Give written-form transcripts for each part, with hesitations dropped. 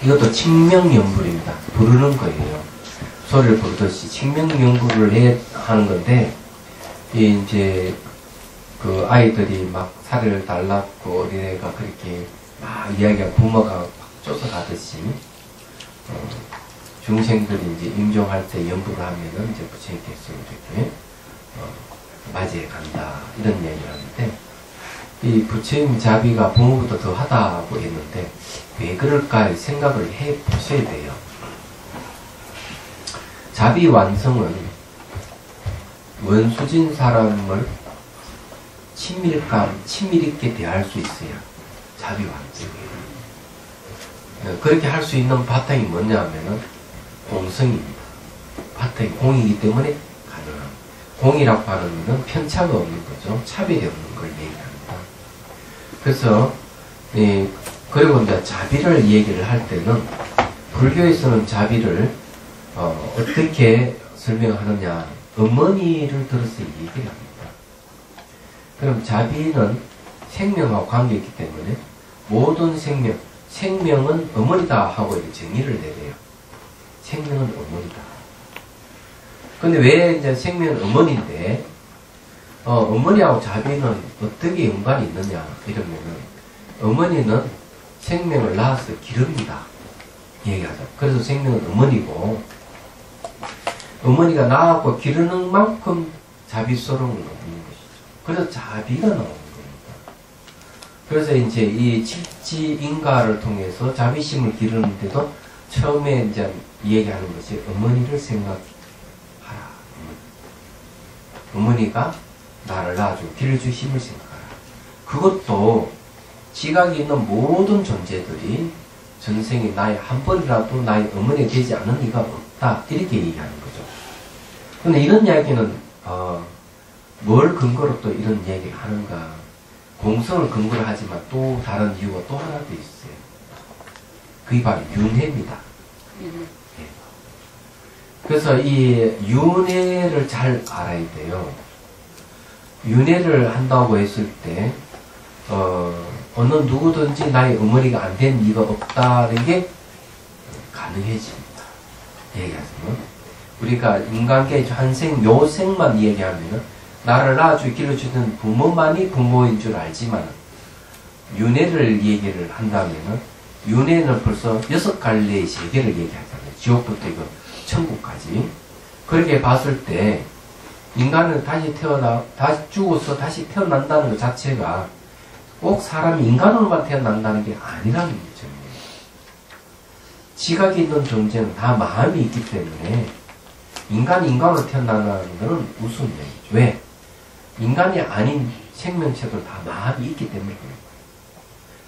이것도 칭명연불입니다. 부르는 거예요. 소리를 부르듯이 칭명연불을 하는 건데, 이제 그 아이들이 막 살을 달랐고 어린애가 그렇게 막 이야기하고 부모가 막 쫓아가듯이 중생들이 이제 임종할 때 연불을 하면은 이제 부처님께서 이렇게 맞이해 간다 이런 얘기를 하는데, 이 부처님 자비가 부모보다 더 하다고 했는데 왜 그럴까 생각을 해 보셔야 돼요. 자비 완성은 원수진 사람을 친밀 있게 대할 수 있어야 자비 완성이에요. 그렇게 할 수 있는 바탕이 뭐냐면은 공성입니다. 바탕이 공이기 때문에 가능합니다. 공이라고 하는 것은 편차가 없는 거죠. 차별이 없는 걸 얘기합니다. 그래서 그리고 이제 자비를 얘기를 할 때는 불교에서는 자비를 어떻게 설명하느냐, 어머니를 들어서 얘기를 합니다. 그럼 자비는 생명하고 관계있기 때문에 모든 생명은 어머니다 하고 이렇게 정의를 내려요. 생명은 어머니다. 근데 왜 이제 생명은 어머니인데, 어머니하고 자비는 어떻게 연관이 있느냐, 이러면은, 어머니는 생명을 낳아서 기릅니다. 얘기하자. 그래서 생명은 어머니고, 어머니가 낳았고 기르는 만큼 자비스러움은 없는 것이죠. 그래서 자비가 나오는 겁니다. 그래서 이제 이 칠지인가를 통해서 자비심을 기르는데도 처음에 이제 얘기하는 것이 어머니를 생각하라. 어머니가 나를 낳아주고 길러줄 힘을 생각하라. 그것도 지각이 있는 모든 존재들이 전생에 나의 한 번이라도 나의 어머니가 되지 않은 이가 없다. 이렇게 얘기하는 거죠. 근데 이런 이야기는 뭘 근거로 또 이런 얘기를 하는가. 공성을 근거로 하지만 또 다른 이유가 또 하나 더 있어요. 그게 바로 윤회입니다. 예. 그래서 이 윤회를 잘 알아야 돼요. 윤회를 한다고 했을 때 어느 누구든지 나의 어머니가 안 된 이가 없다는 게 가능해집니다. 얘기하자면 우리가 인간계 한생 묘생만 얘기하면은 나를 낳아주고 길러주는 부모만이 부모인 줄 알지만 윤회를 얘기를 한다면은 윤회는 벌써 6갈래의 세계를 얘기하잖아요. 지옥부터 이거 천국까지. 그렇게 봤을 때 인간은 다시 죽어서 다시 태어난다는 것 자체가 꼭 사람이 인간으로만 태어난다는 게 아니라는 거죠. 지각이 있는 존재는 다 마음이 있기 때문에 인간이 인간으로 태어난다는 것은 우스운 얘기죠. 왜? 인간이 아닌 생명체들 다 마음이 있기 때문에 그래요.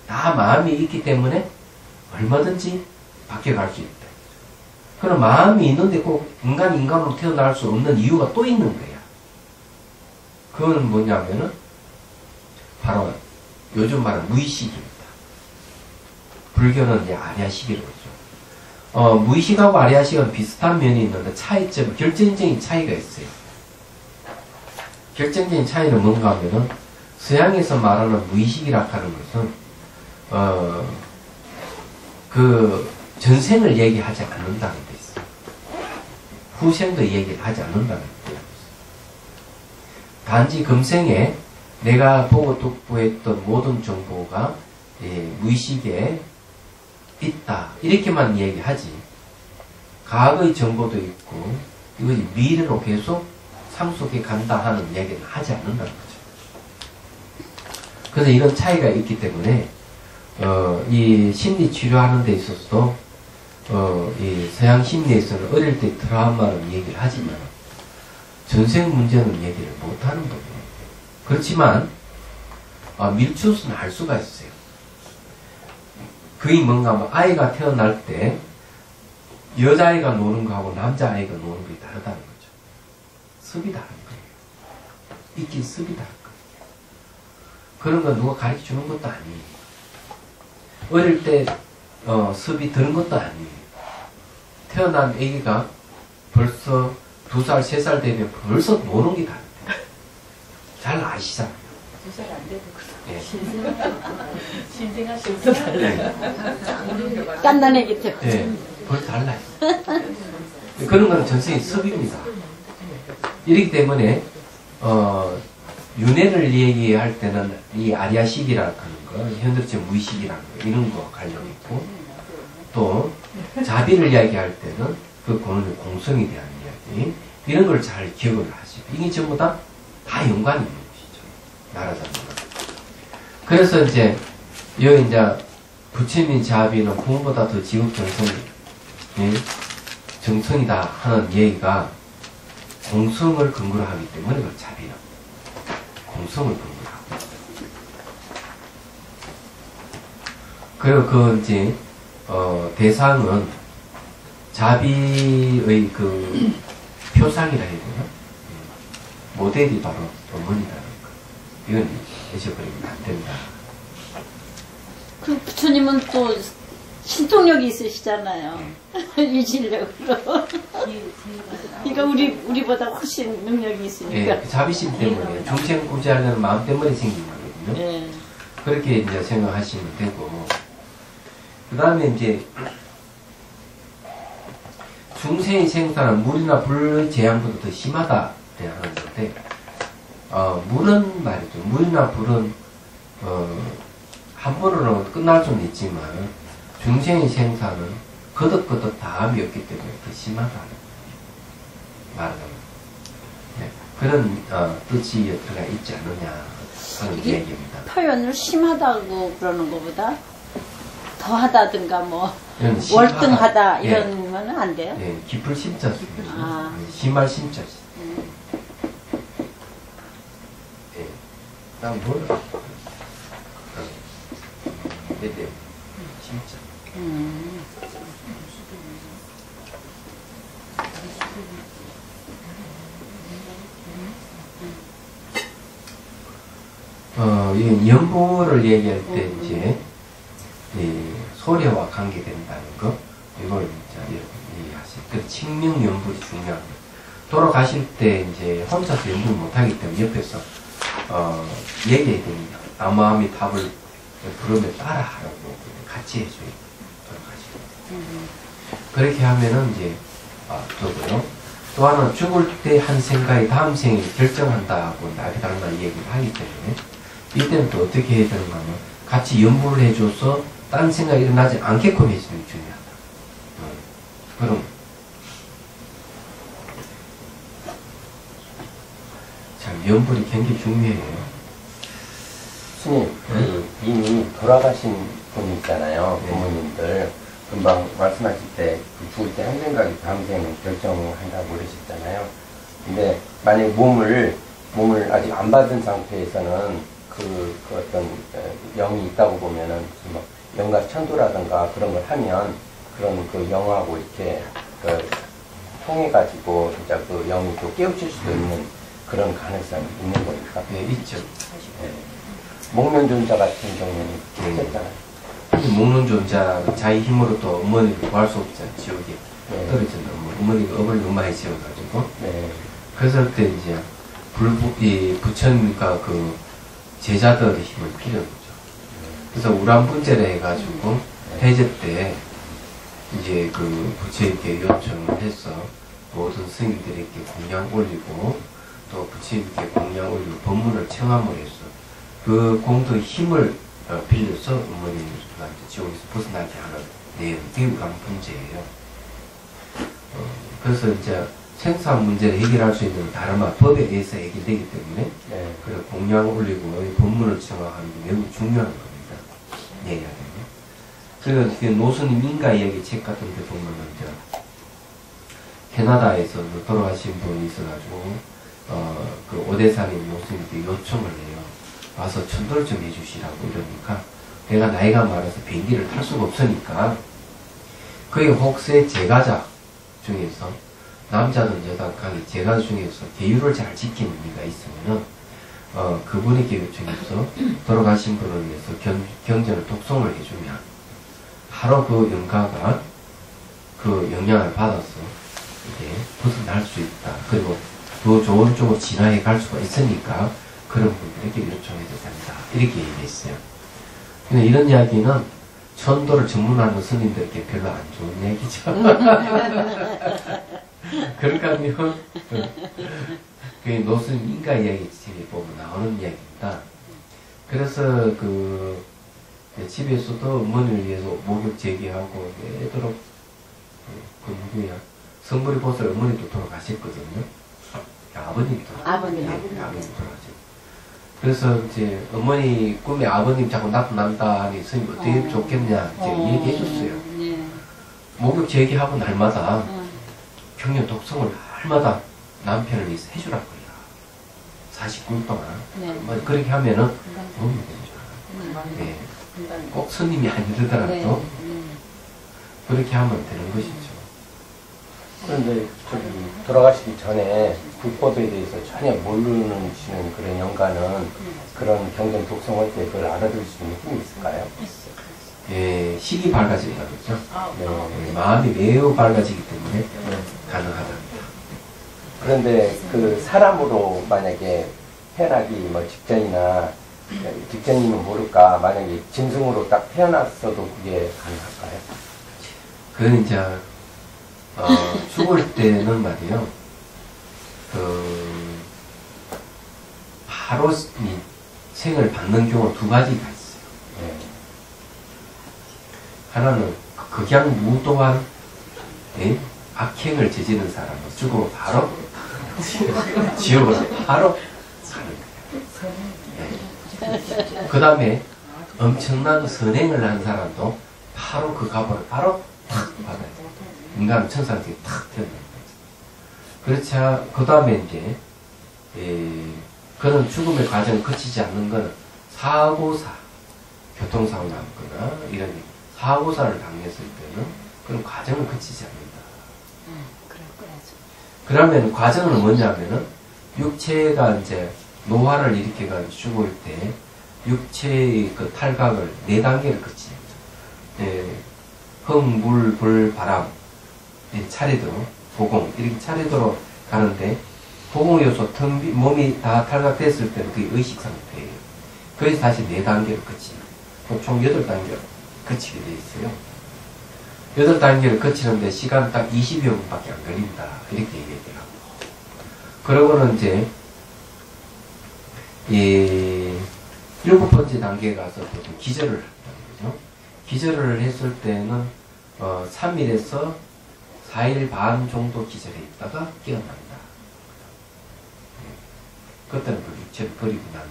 다 마음이 있기 때문에 얼마든지 바뀌어갈 수 있다. 그럼 마음이 있는데 꼭 인간으로 태어날 수 없는 이유가 또 있는 거야. 그건 뭐냐면은 바로 요즘 말하는 무의식입니다. 불교는 이제 아리아식이라고 그러죠. 무의식하고 아리아식은 비슷한 면이 있는데 차이점, 결정적인 차이가 있어요. 결정적인 차이는 뭔가 하면은 서양에서 말하는 무의식이라 하는 것은 그 전생을 얘기하지 않는다는 데 있어요. 후생도 얘기를 하지 않는다는 데 있어요. 단지 금생에 내가 보고 듣고 했던 모든 정보가 무의식에 있다. 이렇게만 얘기하지. 과거의 정보도 있고 이것이 미래로 계속 상속해 간다 하는 얘기는 하지 않는다는 거죠. 그래서 이런 차이가 있기 때문에 이 심리 치료하는 데 있어서도 이 서양 심리에서는 어릴 때 트라우마는 얘기를 하지만 전생 문제는 얘기를 못하는 거예요. 그렇지만 밀추스는 알 수가 있어요. 그게 뭔가 하면 아이가 태어날 때 여자아이가 노는 거하고 남자아이가 노는 게 다르다는 거죠. 습이 다른 거예요. 있긴 습이 다른 거예요. 그런 건 누가 가르쳐 주는 것도 아니에요. 어릴 때 습이 드는 것도 아니에요. 태어난 아기가 벌써 2살, 3살 되면 벌써 노는 게 다릅니다. 잘 아시잖아요. 두살 안 돼도 예. 신생아시부터 달라요. 깐난애기 때. 예, 벌 달라요. 그런 거는 전생의 섭입니다. 이렇기 때문에 윤회를 얘기할 때는 이 아리아식이라는 거, 현득적 무의식이라는 거, 이런 거 관련 있고, 또 자비를 이야기할 때는 그 공성에 대한 이야기, 이런 걸 잘 기억을 하시고, 이게 전부 다 연관이 있는 것이죠. 나라자입니다. 그래서 이제 여기 이제 부처님 자비는 부모보다 더 지극 정성이다 하는 얘기가 공성을 근거로 하기 때문에 그 자비는 공성을 근거로 하고, 그리고 그 이제 대상은 자비의 그 표상이라 해야 되나? 모델이 바로 어머니라는 거. 이건 잊어버리면 안 된다. 그 부처님은 또 신통력이 있으시잖아요. 유진력으로. 그러니까 우리보다 훨씬 능력이 있으니까. 예, 그 자비심 때문에 중생 구제하려는 마음 때문에 생긴 거거든요. 예. 그렇게 이제 생각하시면 되고, 그 다음에 이제 중생의 생사는 물이나 불 재앙보다 더 심하다 하는 건데, 물은 말이죠. 물이나 불은 한 번으로 끝날 수는 있지만 중생의 생사는 거듭거듭 다함이 없기 때문에 더 심하다는 말하는 네, 그런 뜻이 들어가 있지 않느냐 하는 얘기입니다. 표현을 심하다고 그러는 것보다 더하다든가 뭐 심하다, 월등하다 예, 이런 거는 안 돼요? 예, 깊을 심자 쓰죠. 아. 심할 심자 쓰죠. 예, 다음 뭘? 네네. 심자. 이 연보를 얘기할 때 이제 이 소리와 관계된다는 거, 이걸 이제 이해하세요. 그 칭명 연불이 중요합니다. 돌아가실 때 이제 혼자서 연불 못하기 때문에 옆에서 얘기해야 됩니다. 나무아미 답을 부르면 따라하라고 같이 해줘요. 돌아가시고. 그렇게 하면은 이제 그거고요. 또 하나 죽을 때 한 생각이 다음 생에 결정한다고 나비달마 얘기를 하기 때문에 이때는 또 어떻게 해야 되는가 하면 같이 연부를 해줘서 딴 생각이 일어나지 않게끔 해주는 게 중요하다. 그럼 참 연불이 굉장히 중요해요. 스님, 이미 돌아가신 분이 있잖아요. 네. 부모님들. 금방 말씀하실 때, 죽을 때 한 생각이 다음 생에 결정한다고 그러셨잖아요. 근데 만약에 몸을 아직 안 받은 상태에서는 그 어떤 영이 있다고 보면은 뭐 영가 천도라든가 그런 걸 하면 그런 그 영하고 이렇게 통해가지고 진짜 그 영이 또 깨우칠 수도 있는 그런 가능성이 있는 거니까. 네, 있죠. 네. 목면존자 같은 경우는 했잖아요. 먹는 존자 자기 힘으로 또 어머니를 구할 수 없잖아요. 지옥에 떨어진다. 어머니가 업을 너무 많이 지어가지고. 네. 그랬을 때 이제 부처님과 그 제자들의 힘을 필요한 거죠. 그래서 우람분제를 해가지고 해제 때 이제 그 부처님께 요청을 해서 모든 스님들에게 공양 올리고 또 부처님께 공양 올리고 법문을 청함을 해서 그 공덕의 힘을 빌려서 어머니가 지옥에서 벗어나게 하는 내용이 우람분제예요. 그래서 이제 생사 문제를 해결할 수 있는 다른 법에 의해서 해결되기 때문에 네. 그래서 공양을 올리고 법문을 청하는 게 매우 중요한 겁니다. 얘기하면. 그래서 그 노스님 인가 이야기 책 같은 데 보면은 이제 캐나다에서 돌아가신 분이 있어가지고 그 오대산인 노스님께 요청을 해요. 와서 천도를 좀 해주시라고 이러니까 내가 나이가 많아서 비행기를 탈 수가 없으니까 그의 혹세 제가자 중에서 남자든 여자든 간에 제가자 중에서 계율을 잘 지키는 이가 있으면은 그분에게 요청해서 돌아가신 분을 위해서 경전을 독송을 해주면 바로 그 영가가 그 영향을 받아서 이제 벗어날 수 있다. 그리고 더 좋은 쪽으로 진화해 갈 수가 있으니까 그런 분들에게 요청해도 된다. 이렇게 얘기했어요. 근데 이런 이야기는 천도를 전문하는 스님들에게 별로 안 좋은 얘기죠. 그러니까 하면 그 노스님 인가 이야기 집에 보면 나오는 이야기입니다. 그래서 그 집에서도 어머니를 위해서 목욕 제기하고 내도록 그 누구야 성불이 보살 어머니도 돌아가셨거든요. 아버님이 아버님. 돌아가셨고. 그래서 이제 어머니 꿈에 아버님 자꾸 나타난다 하니 스님 어떻게 좋겠냐 이제 얘기해 줬어요. 네. 목욕 제기하고 날마다 평년 독성을 날마다 남편을 위해서 해주라고 해요. 49일 동안. 네. 뭐 그렇게 하면은 도움이 되는 줄 알아요. 네. 꼭 스님이 아니더라도 네. 그렇게 하면 되는 것이죠. 그런데 저기 돌아가시기 전에 불법에 대해서 전혀 모르는 그런 영가는 그런 경전 독성할 때 그걸 알아들을 수 있는 힘이 있을까요? 예, 식이 밝아진다 그러죠. 네. 예, 마음이 매우 밝아지기 때문에 가능하답니다. 그런데 그 사람으로 만약에 태어나기 뭐 직전이나 직전이면 모를까 만약에 짐승으로 딱 태어났어도 그게 가능할까요? 그건 이제 죽을 때는 말이요. 바로 이 생을 받는 경우가 두 가지가 있어요. 네. 하나는 극양무도한 악행을 저지른 사람은 죽으면 바로 지옥으로 바로 가는 거예요. 그 다음에 엄청난 선행을 한 사람도 바로 그 값을 바로 탁 받아요. 인간 천상세계 탁 태어나는 거죠. 그렇지, 그 다음에 이제, 그런 죽음의 과정을 거치지 않는 거는 사고사, 교통사고 났거나 이런 사고사를 당했을 때는 그런 과정을 거치지 않는다. 그러면 과정은 뭐냐면은 육체가 이제 노화를 일으켜가지고 죽을 때 육체의 그 탈각을 4단계를 거치죠. 흙, 물, 불, 바람, 차례대로, 보공, 이렇게 차례대로 가는데, 보공 요소, 몸이 다 탈각됐을 때는 그게 의식 상태예요. 그래서 다시 4단계를 거치는, 총 8단계를 거치게 돼 있어요. 8단계를 거치는데 시간 딱 20여 분밖에 안 걸린다. 이렇게 얘기하더라고요. 그러고는 이제, 7번째 단계에 가서 보통 기절을 한다는 거죠. 기절을 했을 때는 3일에서 4일 반 정도 기절해 있다가 깨어난다. 그때는 그 육체를 버리고 난 후.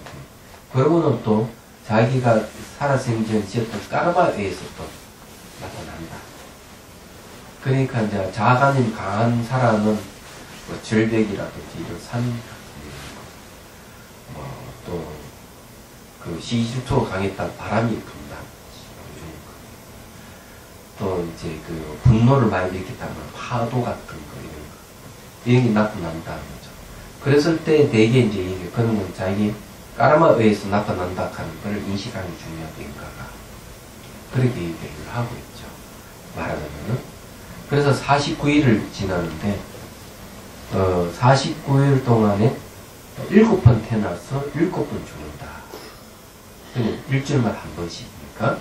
그러고는 또 자기가 살아생전 지었던 까르마에 의해서 또 나타난다. 그러니까 이제 자아감이 강한 사람은 뭐 절벽이라든지 이런 산, 또 그 시질투가 강했던 바람이 분다. 또 이제 그 분노를 많이 일으켰다면 파도 같은 거 이런 게 나타난다는 거죠. 그랬을 때 대개 이제 이게 그런 건 자기 까르마에 의해서 나타난다 하는 걸 인식하는 게 중요하다니까가 그렇게 얘기를 하고 있죠. 말하자면은 그래서 49일을 지나는데 49일 동안에 7번 태어나서 7번 죽는다. 일주일마다 한 번씩이니까.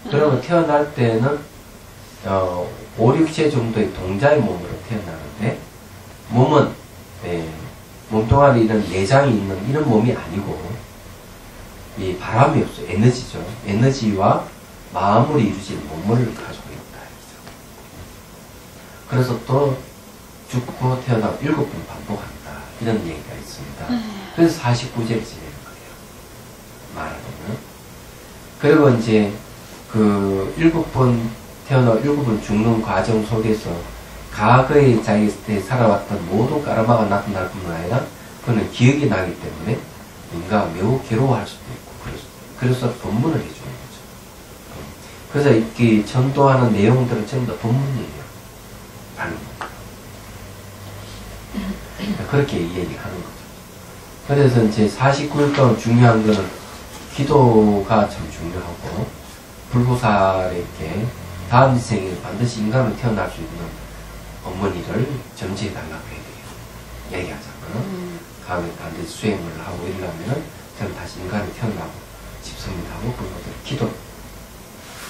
그러면 태어날 때는 5, 6세 정도의 동자의 몸으로 태어나는데 몸은 몸뚱아리 이런 내장이 있는 이런 몸이 아니고 이 바람이 없어요. 에너지죠. 에너지와 마음으로 이루어진 몸을 가지고 있다. 그래서 또 죽고 태어나고 7번 반복한다. 이런 얘기가 있습니다. 그래서 49제를 지내는 거예요. 말하자면. 그리고 이제 그 7번 태어나고 7번 죽는 과정 속에서 과거에 자기 때 살아왔던 모든 까르마가 나타날 뿐만 아니라 그는 기억이 나기 때문에 인간가 매우 괴로워할 수도 있고 그래서 법문을 해주는 거죠. 그래서 이렇게 전도하는 내용들은 전부 다 법문이에요. 그렇게 얘기하는 거죠. 그래서 이제 49일 동안 중요한 거는 기도가 참 중요하고 불보살에게 다음 생에 반드시 인간으로 태어날 수 있는 어머니를 점지해달라고 해야 돼요. 얘기하자면. 다음에 반드시 수행을 하고 이러려면은 저는 다시 인간이 태어나고 집성하고 그것들 기도.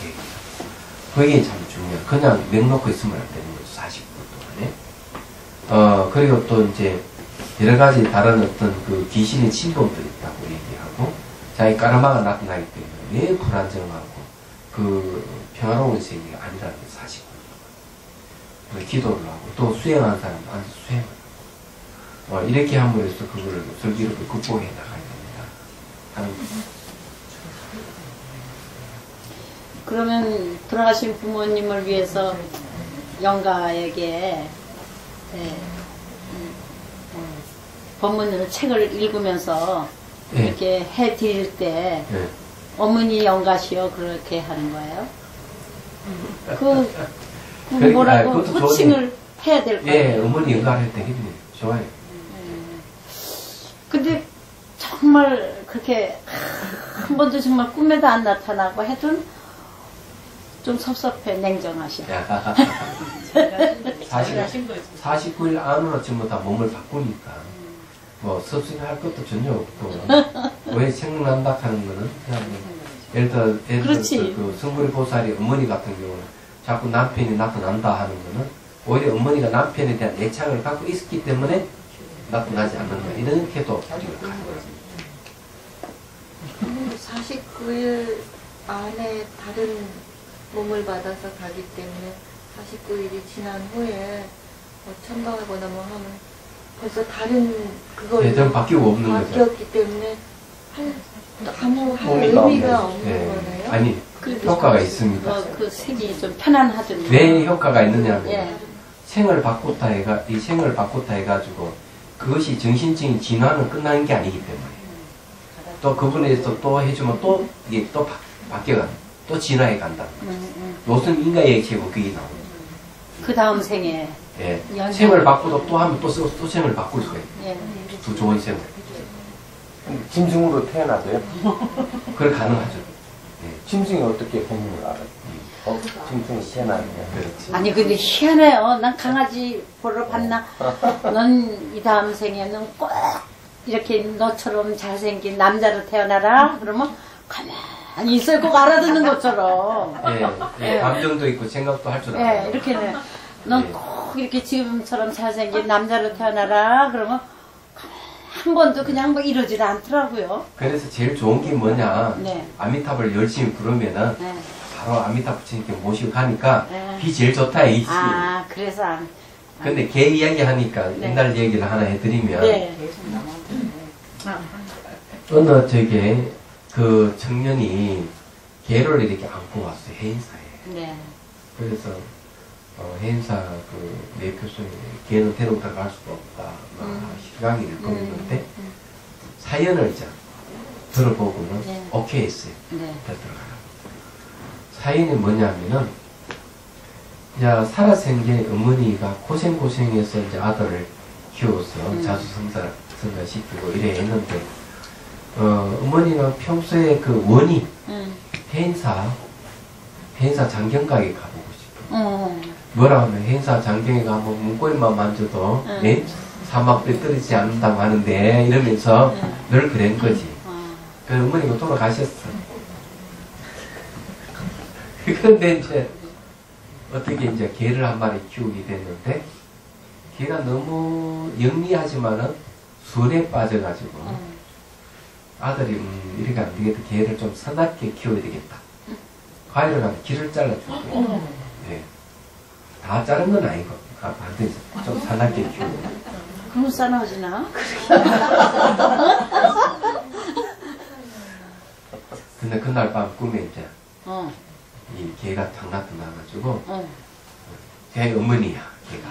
예. 그게 참 중요해요. 그냥 맹놓고 있으면 안 되는 거죠. 40분 동안에. 그리고 또 이제 여러 가지 다른 어떤 그 귀신의 침범도 있다고 얘기하고 자기 까르마가 나타나기 때문에 매 불안정하고 그 평화로운 세계가 아니라는 게 40분 동안. 기도를 하고 또 수행하는 사람도 앉아서 수행을 하고 이렇게 함으로써 그거를 슬기롭게 극복해 나가야 됩니다. 하는 거죠. 그러면 돌아가신 부모님을 위해서 영가에게 법문을 책을 읽으면서 네. 이렇게 해 드릴 때 네. 어머니 영가시여 그렇게 하는 거예요? 그 그러니까 뭐라고 그것도 호칭을 해야 될 거예요? 예, 어머니 영가를 되겠네요. 좋아요. 근데 정말 그렇게 한 번도 정말 꿈에도 안 나타나고 해도 좀 섭섭해, 냉정하셔. 49일 안으로 전부 다 몸을 바꾸니까 뭐 섭섭할 것도 전혀 없고 왜 생각난다 하는 거는 그냥 예를 들어 그렇지. 그 성불 보살이 어머니 같은 경우는 자꾸 남편이 나타난다 하는 거는 오히려 어머니가 남편에 대한 애착을 갖고 있었기 때문에 나타나지 않는다 이렇게도 우리가 가는 거죠. 49일 안에 다른 몸을 받아서 가기 때문에 49일이 지난 후에 천방하거나 뭐 하면 벌써 다른 그걸 애들은 바뀌고 없는 거죠. 바뀌었기 때문에 아무 의미가 의미가 없는 없는 네. 거네요. 아니 효과가 있습니다. 그 색이 좀 편안하던데. 왜 효과가 있느냐면 예. 생을 바꿨다 해가지고 그것이 정신적인 진화는 끝나는 게 아니기 때문에 또 그분에서 또 해주면 또 이게 또 바뀌어간다. 또 진화해 간다. 요즘 인간의 액체고 그게 나옵니다. 그 다음 생에. 예. 연상. 생을 바꾸도 또 하면 또 생을 바꿀 수가 있어요. 예. 더 좋은 생을. 짐승으로 태어나도요? 그걸 가능하죠. 짐승이 어떻게 본능을 알아요? 짐승이 태어나면 그렇지. 아니 근데 희한해요. 난 강아지 보러 봤나? 넌 이 다음 생에는 꼭 이렇게 너처럼 잘생긴 남자로 태어나라. 그러면 가만히 있어요. 꼭 알아듣는 것처럼. 예. 감정도 있고 생각도 할 줄 알아요. 예, 이렇게는 넌 꼭 이렇게 지금처럼 잘생긴 남자로 태어나라. 그러면 한 번도 그냥 뭐 이러지도 않더라고요. 그래서 제일 좋은 게 뭐냐. 네. 아미타불을 열심히 부르면은 네. 바로 아미타 부처님께 모시고 가니까 네. 비 제일 좋다 이 씨. 아, 그래서 안. 근데 개 이야기 하니까 네. 옛날 얘기를 하나 해드리면 네. 어느 저게 그 청년이 개를 이렇게 안고 왔어요. 해인사에. 네. 그래서 해인사 그 내표소에 개는 데리고 들어갈 수가 없다. 희강이를 거렸는데 사연을 이제 들어보고는 네. 오케이 했어요. 네. 들어가라고. 사연이 뭐냐면은 이제 살아생전 어머니가 고생해서 이제 아들을 키워서 자수 성사시키고 이래 했는데 어머니가 평소에 그 원이 해인사 장경각에 가보고 싶어. 뭐라 하면 해인사 장경에 가면 문고리만 만져도 내 사막에 떨어지지 않는다고 하는데 이러면서 늘 그런 거지. 그래서 어머니가 돌아가셨어. 그런데 이제 어떻게 이제 개를 한 마리 키우게 됐는데 개가 너무 영리하지만은 술에 빠져가지고 아들이 이렇게 안 되겠다. 개를 좀 선하게 키워야 되겠다. 과일을 가면 길을 잘라주고 네. 다 자른 건 아니고 반드시 좀 선하게 키우고 그럼 싸나워지나? 근데 그날 밤 꿈에 이제 어. 이 개가 탁 나타나가지고 개 어머니야 개가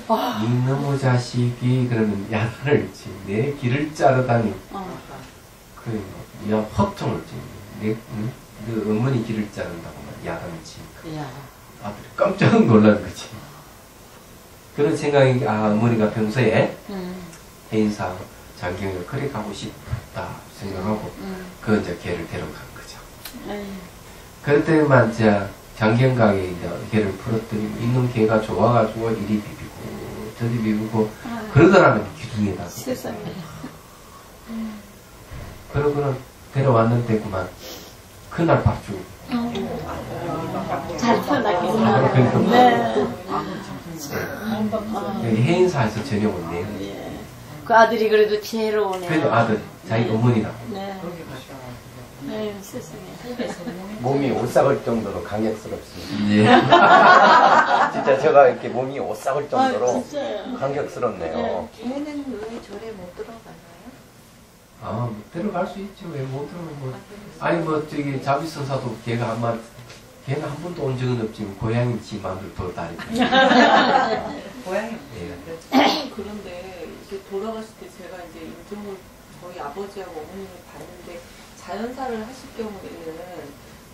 어머니. 이놈의 자식이 그러면 야단을 치 내 길을 자르다니 야 허통을 치 내 어머니 길을 자른다고 야단을 치니까 야. 아들이 깜짝 놀란 거지. 그런 생각이 어머니가 평소에 해인사 장경을 그래 가고 싶다 생각하고 그 이제 개를 데려간 거죠. 그럴 때만 이제 장경각에 이제 개를 풀었더니 있는 개가 좋아가지고 이리 비비고 저리 비비고 그러더라면 기둥에다가. 세상에. 그러고는 데려왔는데 그만 그날 밥주. 잘 태어났겠다. 그러니까 네. 여기 해인사에서 저녁 온대요. 예. 그 아들이 그래도 지혜로우네요. 그래도 아들, 자기 어머니랑. 네. 네, 세상에. 몸이 오싹할 정도로 강력스럽습니다. 예. 진짜 제가 이렇게 몸이 오싹할 아, 정도로 진짜요. 강력스럽네요. 걔는 왜 절에 못 들어가나요? 아, 뭐 들어갈 수 있죠. 왜 못 들어가면 뭐. 아니, 뭐, 저기, 자비선사도 걔가 아마, 걔는 한 번도 온 적은 없지만, 고향인 지 마음을 더 다르죠. 고향이 예. 그런데 이제 돌아가실 때 제가 이제 인종을 저희 아버지하고 어머님을 봤는데 자연사를 하실 경우에는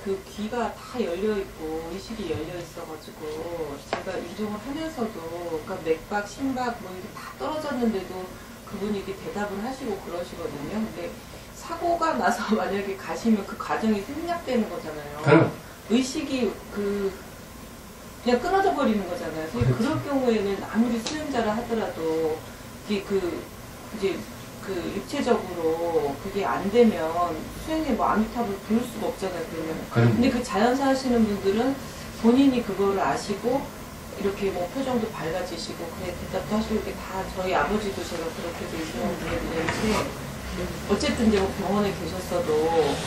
그 귀가 다 열려 있고 의식이 열려 있어가지고 제가 인종을 하면서도 그러니까 맥박, 심박 뭐 이게 다 떨어졌는데도 그분이 이렇게 대답을 하시고 그러시거든요. 근데 사고가 나서 만약에 가시면 그 과정이 생략되는 거잖아요. 그럼. 의식이 그냥 끊어져 버리는 거잖아요. 그래서 그럴 경우에는 아무리 수행자라 하더라도 이게 이제 육체적으로 그게 안 되면 수행에 뭐 아미타불 부를 수가 없잖아요. 그러면. 근데 그 자연사 하시는 분들은 본인이 그거를 아시고 이렇게 뭐 표정도 밝아지시고 그래 대답도 하시고 이렇게 다 저희 아버지도 제가 그렇게 인정을 드렸는데 어쨌든 이제 뭐 병원에 계셨어도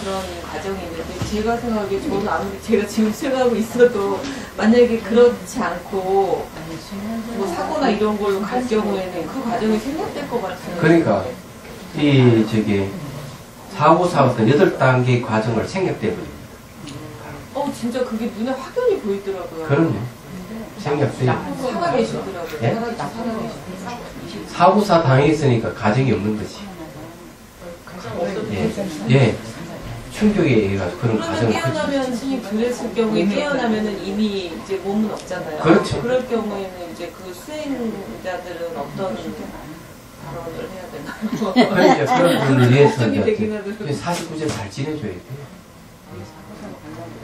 그런 과정이 있는데 제가 생각하기에 저는 아무리 제가 지금 수행하고 있어도 만약에 그렇지 않고 뭐 사고나 이런 걸로 갈 경우에는 그 과정이 생략될 것 같아요. 그러니까, 사고 사고서 8단계 과정을 생략돼버립니다. 진짜 그게 눈에 확연히 보이더라고요. 그럼요. 생략돼요. 살아계시더라고요. 예? 살아계시더라고요. 사고사 당했으니까 가정이 없는 거지. 예. 충격에 의해 가지고 그런 그러면 과정을. 깨어나면 스님 그랬을 경우에 깨어나면은 이미 이제 몸은 없잖아요. 그렇죠. 그럴 경우에는 이제 그 수행자들은 어떤 발언을 해야 되나요? 그러니까 그런 분을 위해서 걱정이 되긴 이제 하더라고요. 49제 잘 지내줘야 돼요.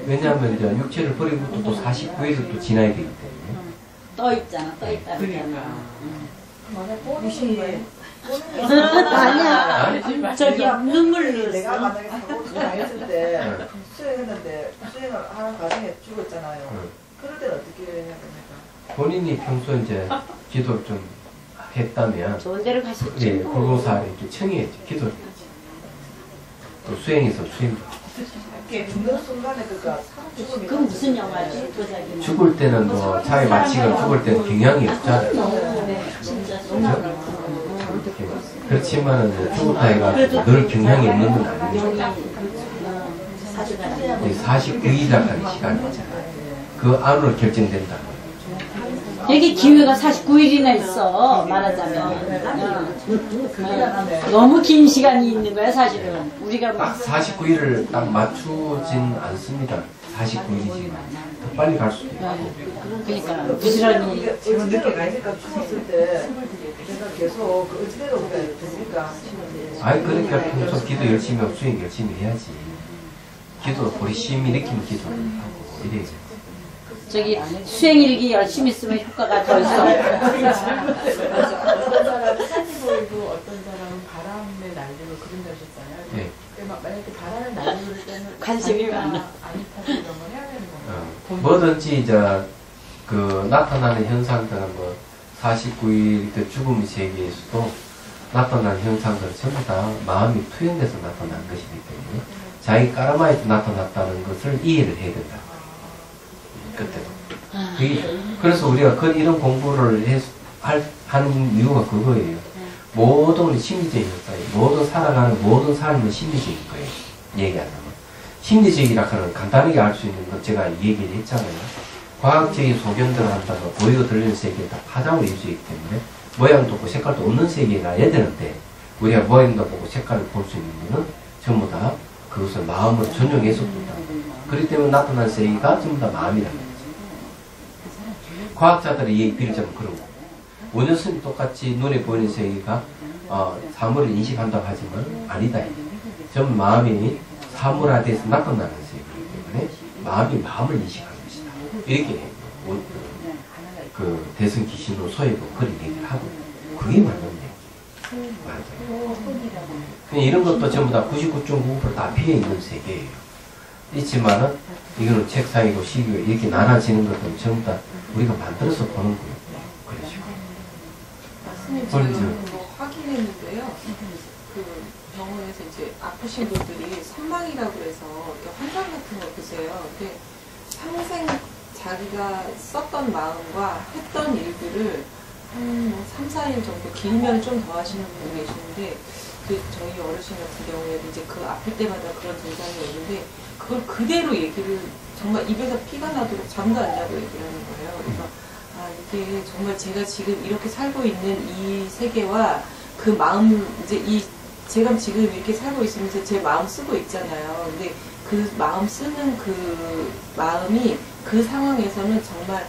왜냐하면 이제 육체를 버리고 또 49일을 또 지나야 되기 때문에. 떠 있잖아, 떠 있다. 그러니까. 아니야. 저기 눈물 내가 흘렸어. 만약에 사고를 당했을 때 수행했는데 수행을 하는 과정에 죽었잖아요. 그럴 때는 어떻게 해야 됩니까? 본인이 평소 이제 기도를 좀 했다면, 좋은 데로 가시죠. 예, 불교사 이렇게 청해야죠. 기도를 해야지. 또 수행해서 수행도. 죽는 순간에 그니까 죽음이 그 무슨 영화지? 도자기. 죽을 때는 뭐, 자기 마치가 죽을 때는 경향이 없잖아요. 진짜 소나무. 그렇지만은 이제 죽었다 해가지고 늘 경향이 없는 건 아니에요. 사주가 49일이라는 시간이 있잖아요. 그 안으로 결정된다. 여기 기회가 49일이나 있어, 말하자면. 너무 긴 시간이 있는 거야, 사실은. 우리가 딱 49일을 딱 맞추진 않습니다. 49일이지만. 더 빨리 갈 수도 있고. 그러니까, 부지런히. 제가 늦게 가니까 죽었을 때 제가 계속 그 어찌대로 됩니까? 아이, 그러니까 평소 기도 열심히 하고 수행 열심히 해야지. 기도, 보리심 일으키는 기도를 하고, 이래야지. 저기, 수행일기 열심히 쓰면 효과가 더 있어. 어떤 사람은 산이 보이고 어떤 사람은 바람에 날리고 그런다 하셨잖아요. 예. 만약에 바람에 날리고 그럴 때는 관심이 많아. 아미타불 이런 걸 해야 되는 건가요? 뭐든지 이제 그 나타나는 현상들은 뭐 49일 그 죽음의 세계에서도 나타나는 현상들은 전부 다 마음이 투영돼서 나타난 것이기 때문에 자기 까르마에서 나타났다는 것을 이해를 해야 된다. 그때도. 그래서 우리가 이런 공부를 하는 이유가 그거예요. 모든 심리적인 현상이, 모든 살아가는 모든 삶은 심리적인 거예요. 얘기하자면. 심리적이라 하는 간단하게 알 수 있는 것 제가 얘기를 했잖아요. 과학적인 소견들을 한다면 보이고 들리는 세계를 다 파장으로 이루어지기 때문에 모양도 없고 색깔도 없는 세계에 나야 되는데 우리가 모양도 보고 색깔을 볼 수 있는 거는 전부 다 그것을 마음으로 전용해서 본다. 그렇기 때문에 나타난 세계가 전부 다 마음이라는 거죠. 과학자들의 얘기를 좀 그런 거. 원효스님이 똑같이 눈에 보이는 세계가 사물을 인식한다고 하지만 아니다. 전부 마음이 사물화돼서 나타나는 세계이기 때문에 마음이 마음을 인식하는 것이다. 이렇게 그 대승 기신으로 소외고 그런 얘기를 하고 그게 맞는 얘기. 맞아요. 그냥 이런 것도 전부 다 99.9% 다 피해 있는 세계예요. 있지만은 이거는 책상이고 시기고 이렇게 나눠지는 것들은 전부 다 우리가 만들어서 보는 거예요. 그러시고. 말씀님 제가 뭐 확인했는데요. 그 병원에서 이제 아프신 분들이 선망이라고 해서 이렇게 환상 같은 거 보세요. 근데 평생 자기가 썼던 마음과 했던 일들을 한 3, 4일 정도 길면 좀 더 하시는 분이 계시는데 그 저희 어르신 같은 경우에도 이제 그 아플 때마다 그런 증상이 오는데 그걸 그대로 얘기를 정말 입에서 피가 나도록 잠도 안 자고 얘기를 하는 거예요. 그래서 아 이게 정말 제가 지금 이렇게 살고 있는 이 세계와 그 마음 이제 제가 지금 이렇게 살고 있으면서 제 마음 쓰고 있잖아요. 근데 그 마음 쓰는 그 마음이 그 상황에서는 정말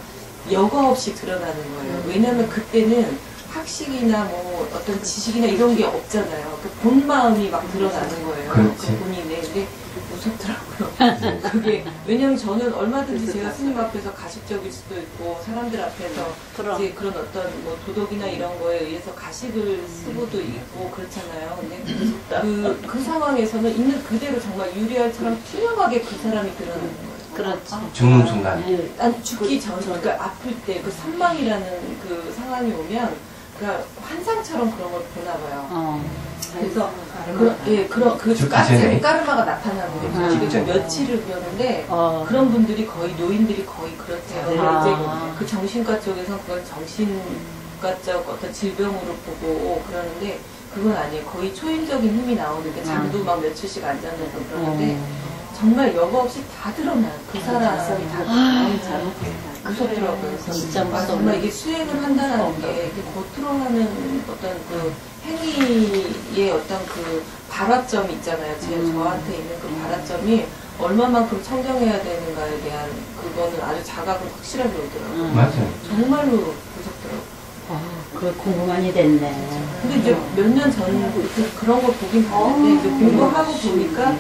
여과 없이 드러나는 거예요. 왜냐면 그때는 학식이나 뭐 어떤 지식이나 이런 게 없잖아요. 그 본 마음이 막 드러나는 거예요. 그렇지. 그 본인의. 근데 무섭더라고요. 그게 왜냐면 저는 얼마든지 제가 스님 앞에서 가식적일 수도 있고 사람들 앞에서 이제 그런 어떤 뭐 도덕이나 이런 거에 의해서 가식을 쓰고도 있고 그렇잖아요. 근데 그 상황에서는 있는 그대로 정말 유리알처럼 투명하게 그 사람이 드러나는 거예요. 그렇지. 죽는 순간. 난 죽기 전, 그러니까 아플 때 그 산망이라는 그 상황이 오면, 그러니까 환상처럼 그런 걸 보나 봐요. 그래서 죽기 전에? 까르마가 나타나는 거예요. 지금 좀 며칠을 그러는데 그런 분들이 거의 노인들이 거의 그렇대요. 이제 그 정신과 쪽에서 그걸 정신과적 어떤 질병으로 보고 그러는데 그건 아니에요. 거의 초인적인 힘이 나오는데 잠도 막 며칠씩 안 자면서 그러는데. 정말 여과 없이 다 드러나요. 그 사람이 다 무섭더라고요. 진짜 무서워. 정말 이게 수행을 한다는 게 이게 겉으로 하는 어떤 그 행위의 어떤 그 발화점이 있잖아요. 저한테 있는 그 발화점이 얼마만큼 청정해야 되는가에 대한 그거는 아주 자각은 확실하게 오더라고요. 맞아요. 정말로 무섭더라고요. 그 공부 많이 됐네. 근데 이제 몇 년 전 그런 걸 보긴 봤는데 이제 공부하고 보니까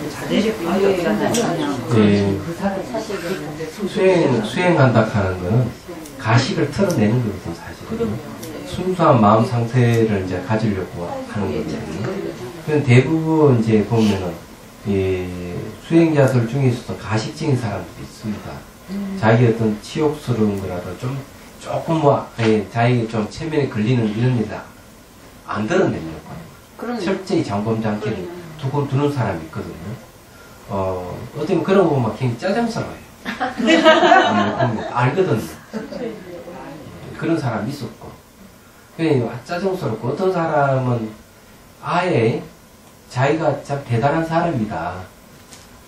수행한다 하는 거는 가식을 털어내는 거거든 사실은. 네. 순수한 마음 상태를 이제 가지려고 하는 거거든요. 그럼 대부분 이제 보면은 이 수행자들 중에서도 가식적인 사람들이 있습니다. 자기 어떤 치욕스러운 거라도 조금 뭐 자기가 좀 체면에 걸리는 이런 일을 안 드러내려고 하는 철저히 장범장케를 두는 사람이 있거든요. 어떤 그런 거 보면 굉장히 짜증스러워요. 알거든요. 그런 사람이 있었고. 그냥 짜증스럽고 어떤 사람은 아예 자기가 참 대단한 사람이다.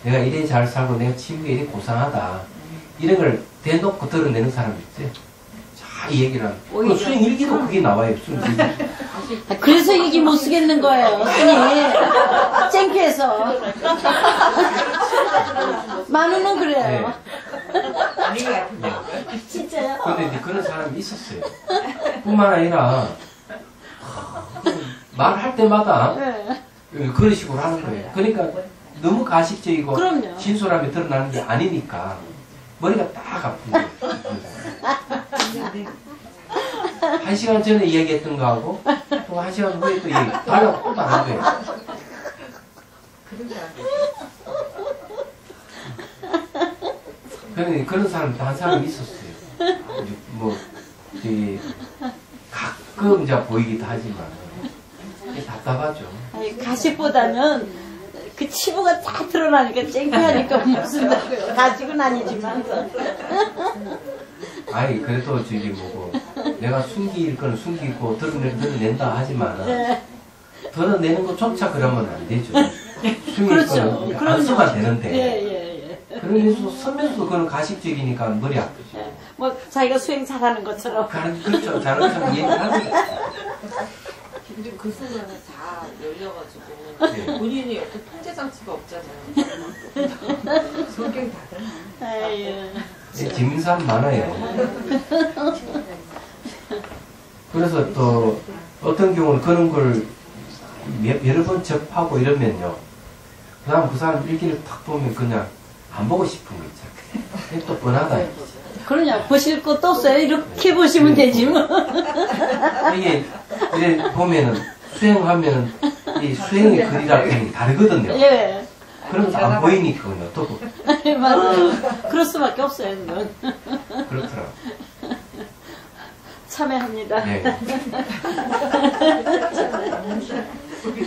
내가 이래 잘 살고 내가 친구가 이래 고상하다. 이런 걸 대놓고 드러내는 사람이 있어요. 이 얘기를 하면 수행 일기도 그게 나와요. 수행 일기. 그래서 일기 못 쓰겠는 거예요. 스님 창피해서. 만우는 그래요. 진짜요? 근데 이제 그런 사람이 있었어요. 뿐만 아니라 말할 때마다 그런 식으로 하는 거예요. 그러니까 너무 가식적이고 그럼요. 진솔함이 드러나는 게 아니니까 머리가 딱 아픈 거예요. 1시간 전에 이야기했던 거하고 또 1시간 후에 또 얘기 달라고 또 다른 거예요. 그런 사람도 한 사람이 있었어요. 뭐 가끔 이제 보이기도 하지만 답답하죠. 아니, 가식보다는 그 치부가 다 드러나니까 창피하니까 못 쓴다고요. 가식은 아니지만. 아니 그래도 저기 뭐고 내가 숨길 건 숨기고 드러낸다 하지만 드러내는 것조차 그러면 안 되죠. 숨길 그렇죠. 거는 안수가 되는데. 예. 그러면서 서면서 그런 가식적이니까 머리 아프죠. 뭐 자기가 수행 잘하는 것처럼. 그렇죠. 잘하는 사람 얘기를 합니다. 근데 그 순간에 다 열려가지고 본인이 어떤 통제 장치가 없잖아요. 성격이 다르네. 재밌는 사람 많아요. 그래서 또 어떤 경우는 그런 걸 여러 번 접하고 이러면요. 그 다음 그 사람 일기를 탁 보면 그냥 안 보고 싶은 거 있잖아요. 또 뻔하다. 그러냐, 보실 것도 없어요. 이렇게 보시면 되지 뭐. 이게 이래 보면은 수행하면은 이 수행의 글이랑 그림이 다르거든요. 예. 그러면서 안 보이니까 그냥 또 맞아요. 그럴 수밖에 없어요, 그건. 그렇더라고. 참여합니다. 네.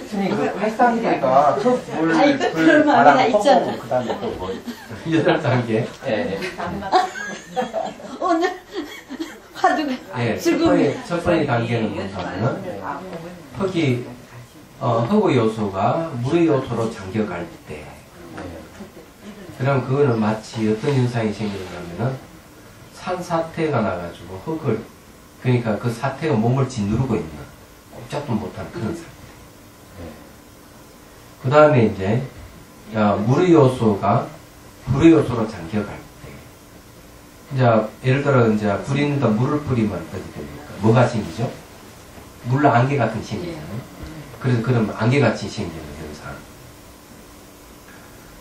스님 그 8단계가 흙물 아이, 불 그런 마음이 다 바람 있잖아. 허공 그 다음에 또 뭐? 8단계. 예. 오늘 화두가 예, 즐거움이. 첫 번째 단계는 뭐냐면은 흙이 흙의 요소가 물의 요소로 잠겨갈 때, 그럼 그거는 마치 어떤 현상이 생기냐면은 산사태가 나가지고 흙을, 그러니까 그 사태가 몸을 짓누르고 있는 꼼짝도 못한 그런 상태. 그 다음에 이제 물의 요소가 불의 요소로 잠겨갈 때, 이제 예를 들어 이제 불이 있는데 물을 뿌리면 어떻게 됩니까? 뭐가 생기죠? 물 안개 같은 게 생기잖아요. 그래서 그런 안개같이 생기는 현상.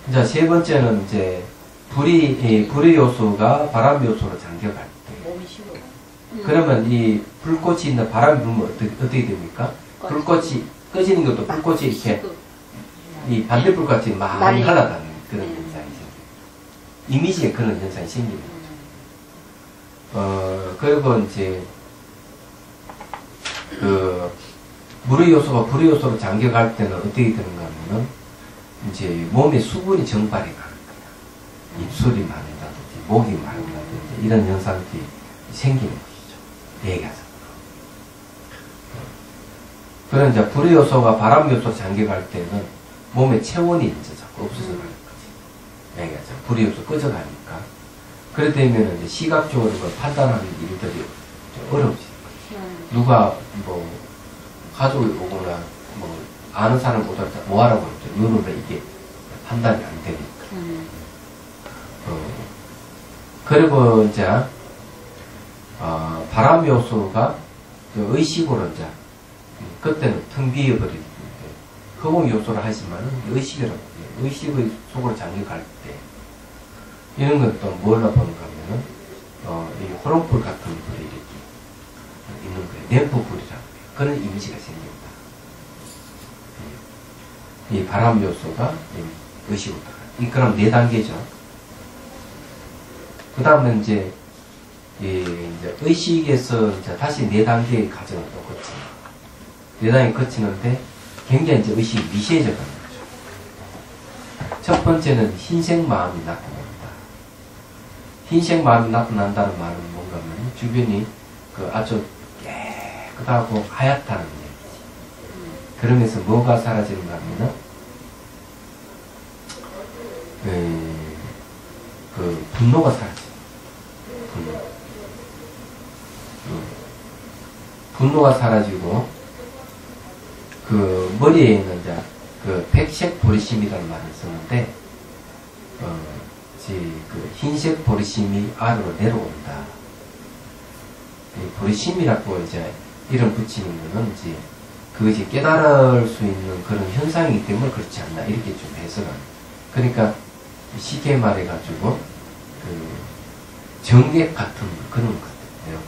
이제 세 번째는 이제 불의 요소가 바람 요소로 잠겨갈 때. 몸이 식어. 그러면 이 불꽃이 있는 바람이 불면 어떻게 됩니까? 불꽃이 꺼지는 것도 불꽃이 이렇게 이 반대불같이 많이 갈아다니는 그런 현상이 생겨요. 이미지에 그런 현상이 생기는 거죠. 그리고 이제 그 물의 요소가 불의 요소로 잠겨갈 때는 어떻게 되는가 하면은 이제 몸에 수분이 정발이 가는 거야. 입술이 마른다든지 목이 마른다든지 이런 현상들이 생기는 것이죠. 얘기하자. 그런 이제 불의 요소가 바람 요소로 잠겨갈 때는 몸의 체온이 이제 자꾸 없어져 가는 거지. 얘기하자. 불의 요소 꺼져가니까. 그래 되면 이제 시각적으로 그걸 판단하는 일들이 좀 어려워지는 거지. 누가 뭐 가족이 오거나 뭐 아는 사람 보다 뭐 하라고 그러죠. 눈으로 이게 판단이 안 되니까. 그리고 이제 바람 요소가 의식으로 이제 그때는 텅 비어버리는데 허공 요소를 하지만은 의식이라고 해요. 의식의 속으로 잠겨갈 때 이런 건 또 뭘로 보는가 하면은 이 호롱불 같은 불이 이렇게 있는 거예요. 램프불이라고 해요. 그런 이미지가 생깁니다. 이 바람 요소가 의식으로 이 그럼 4단계죠. 그 다음에 이제 의식에서 이제 다시 4단계의 과정을 또 거칩니다. 4단계 거치는데 굉장히 이제 의식이 미시해져 가는 거죠. 첫 번째는 흰색 마음이 나타납니다. 흰색 마음이 나타난다는 말은 뭔가 하면 주변이 그 아주 깨끗하고 하얗다는 얘기지. 그러면서 뭐가 사라지는가 하면은 그 분노가 사라집니다. 분노가 사라지고 그 머리에 있는 이제 그 백색 보리심이라는 말을 쓰는데 그 흰색 보리심이 아래로 내려온다. 이 보리심이라고 이제 이름 붙이는 거는 이제 그것이 깨달을 수 있는 그런 현상이기 때문에 그렇지 않나 이렇게 좀 해석합니다. 그러니까 쉽게 말해가지고 그 정액 같은 그런 것 같아요.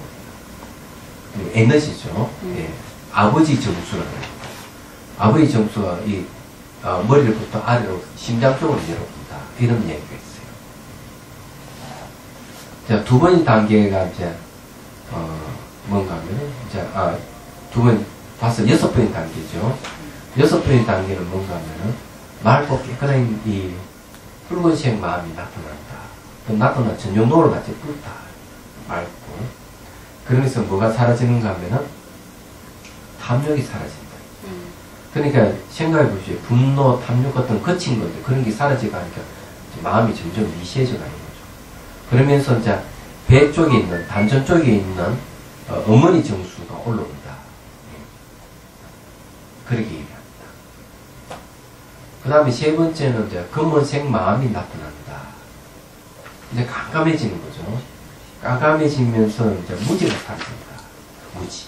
에너지죠. 예. 아버지 정수라고 해요. 아버지 정수가 이 머리를부터 아래로 심장 쪽으로 내려온다. 이런 얘기가 있어요. 자, 두 번째 단계가 이제 뭔가 하면 이제 두 번 봐서 6번째 단계죠. 6번째 단계는 뭔가 하면은 맑고 깨끗한 이 붉은색 마음이 나타난다. 그 나타난 전용노를 같이 뿔다. 맑고. 그러면서 뭐가 사라지는가 하면은 탐욕이 사라진다. 그러니까 생각해 보십시오. 분노, 탐욕 같은 거친 건데 그런 게 사라지고 하니까 마음이 점점 미시해져 가는 거죠. 그러면서 이제 배 쪽에 있는, 단전 쪽에 있는 어머니 정수가 올라온다. 그렇게 얘기합니다. 그 다음에 세 번째는 이제 검은색 마음이 나타난다. 이제 깜깜해지는 거죠. 깜깜해지면서 이제 무지가 사라진다. 무지.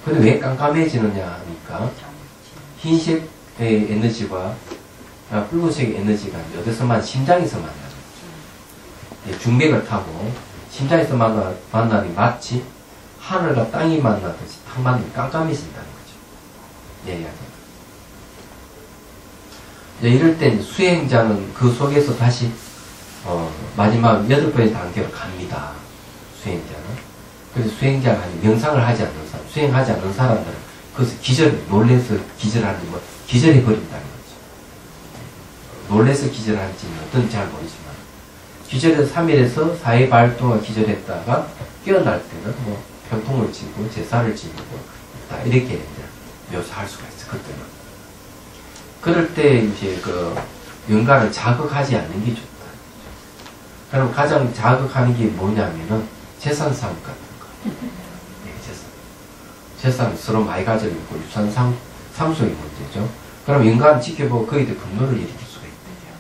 근데 왜 깜깜해지느냐 하니까 흰색의 에너지와 붉은색의 에너지가 어디서만 심장에서 만나는 거죠. 중맥을 타고 심장에서 만나니 마치 하늘과 땅이 만나듯이 딱 만나면 깜깜해진다는 거죠. 얘기하자면. 이럴 때 수행자는 그 속에서 다시 마지막 8번의 단계로 갑니다. 수행자는. 그래서 수행자가 아닌 명상을 하지 않는 사람, 수행하지 않는 사람들은 그것을 놀래서 기절하는, 기절해버린다는 거죠. 놀래서 기절할지는 어떤지 잘 모르지만, 기절해서 3일에서 4일 반 동안 기절했다가 깨어날 때는 병통을 지고 제사를 지니고 있다. 이렇게 이제 묘사할 수가 있어, 그때는. 그럴 때 이제 영가를 자극하지 않는 게 좋다. 그럼 가장 자극하는 게 뭐냐면은 재산 싸움 같은 거. 네, 재산 서로 많이 가지고 있고 유산 삼속의 문제죠. 그럼 영가를 지켜보고 거기에 대해 분노를 일으킬 수가 있대요.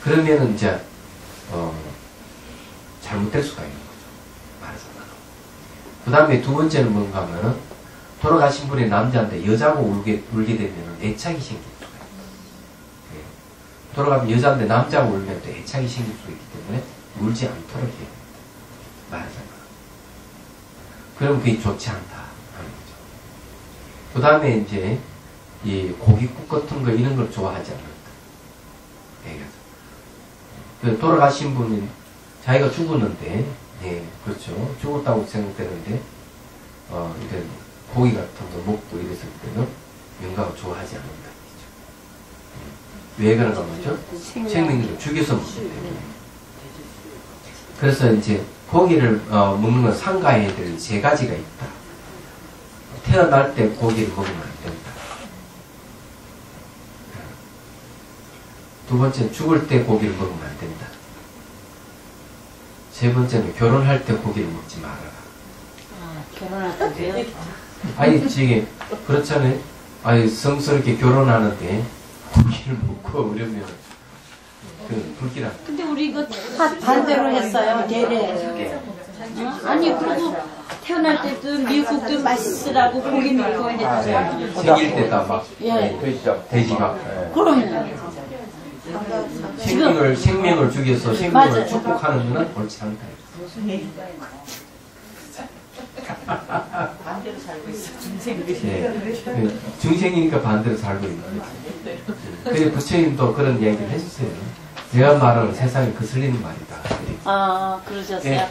그러면은 이제 잘못될 수가 있는 거죠. 말하자면. 그 다음에 두 번째는 뭔가 하면은 돌아가신 분의 남자인데 여자고 울게 되면은 애착이 생길 수가 있어요. 예. 돌아가면 여자인데 남자고 울면 또 애착이 생길 수가 있기 때문에 울지 않도록 해야 됩니다. 말하자면. 그럼 그게 좋지 않다 하는 거죠. 그 다음에 이제 이 고깃국 같은 거 이런 걸 좋아하지 않는다. 그 돌아가신 분은 자기가 죽었는데, 예, 그렇죠. 죽었다고 생각되는데, 이런 고기 같은 거 먹고 이랬을 때는 영가가 좋아하지 않는다. 왜 그런가 말이죠? 생명을 죽여서 먹기 때문에. 그래서 이제 고기를 먹는 건 삼가해야 될 3가지가 있다. 태어날 때 고기를 먹으면 안 된다. 두 번째는 죽을 때 고기를 먹으면 안 된다. 세 번째는 결혼할 때 고기를 먹지 말아라. 결혼할 때요? 아니, 지금, 그렇잖아요. 아니, 성스럽게 결혼하는데 고기를 먹고 그러면, 불길한. 근데 우리 이거 다 반대로 했어요. 대대. 아니, 그래도 태어날 때도 미국도 맛있으라고 고기 먹고 했잖아요. 생일 때 다 막, 예. 그렇죠. 돼지 막, 그러면. 생명을 죽여서 생명을 맞아요. 축복하는 거는 옳지 않다. 반대로 살고 있어, 중생이. 예. 중생이니까 반대로 살고 있는 거죠. 그래서 부처님도 그런 얘기를 했어요. 내가 말하는 세상이 거슬리는 말이다. 아, 그러셨어요? 예.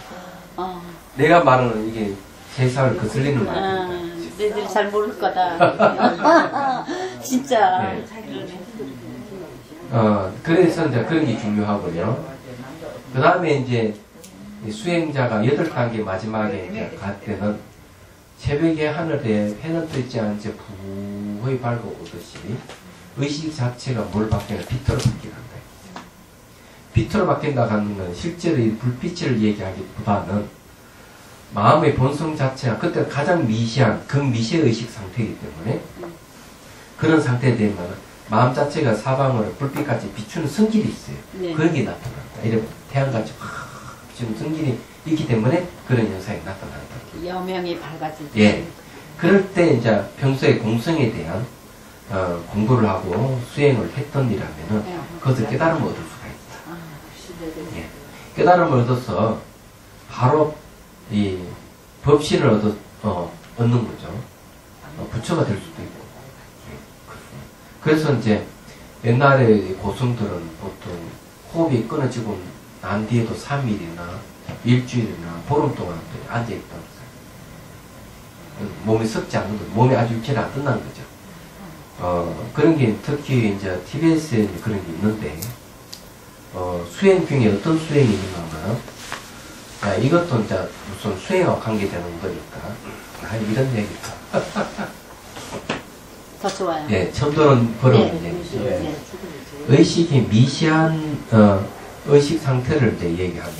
내가 말하는 이게 세상을 거슬리는 말이다. 너희들이 잘 모를 거다. 진짜. 네. 그러네. 그래서 이제 그런 게 중요하고요. 그 다음에 이제 수행자가 8단계 마지막에 이제 갈 때는 새벽에 하늘에 해는 뜨지 않은 채 부의 밝고 오듯이 의식 자체가 뭘 바뀌나 빛으로 바뀌는다. 빛으로 바뀐다 하는 건 실제로 이 불빛을 얘기하기보다는 마음의 본성 자체가 그때 가장 미시한 극미시의 의식 상태이기 때문에 그런 상태에 되면 마음 자체가 사방으로 불빛같이 비추는 성질이 있어요. 네. 그런 게 나타난다. 이런 태양같이 확 비추는 성질이 있기 때문에 그런 현상이 나타난다. 여명이 밝아질 때. 예. 그럴 때 이제 평소에 공성에 대한 공부를 하고 수행을 했던 이라면은 네. 그것을 깨달음을 얻을 수가 있다. 예. 깨달음을 얻어서 바로 이 법신을 얻는 거죠. 부처가 될 수도 있고. 그래서 이제 옛날에 고승들은 보통 호흡이 끊어지고 난 뒤에도 3일이나 일주일이나 보름 동안 앉아있다고 해요. 몸이 썩지 않는 거죠. 몸이 아주 육체를 안 끝난 거죠. 그런 게 특히 이제 TBS에 그런 게 있는데, 수행 중에 어떤 수행이 있냐면, 이것도 이제 무슨 수행과 관계되는 거니까, 이런 얘기다. 더 좋아요. 예, 처음들은 버릇 네. 얘기죠. 네. 의식이 미시한 의식 상태를 이제 얘기하면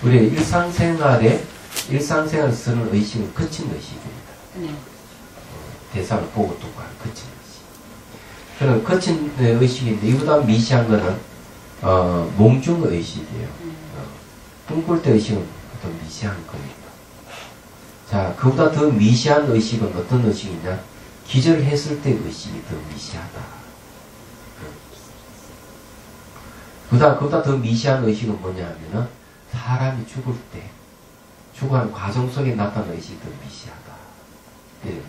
우리 일상생활에 쓰는 의식은 거친 의식입니다. 네. 대상을 보고 듣고 하는 거친 의식. 그런 거친 의식인데 이보다 미시한 거는 몽중 의식이에요. 꿈꿀 때 의식은 더 미시한 겁니다. 자, 그보다 더 미시한 의식은 어떤 의식이냐? 기절했을 때 의식이 더 미시하다. 그보다 더 미시한 의식은 뭐냐 하면은 사람이 죽을 때 죽어가는 과정 속에 나타나는 의식이 더 미시하다. 예.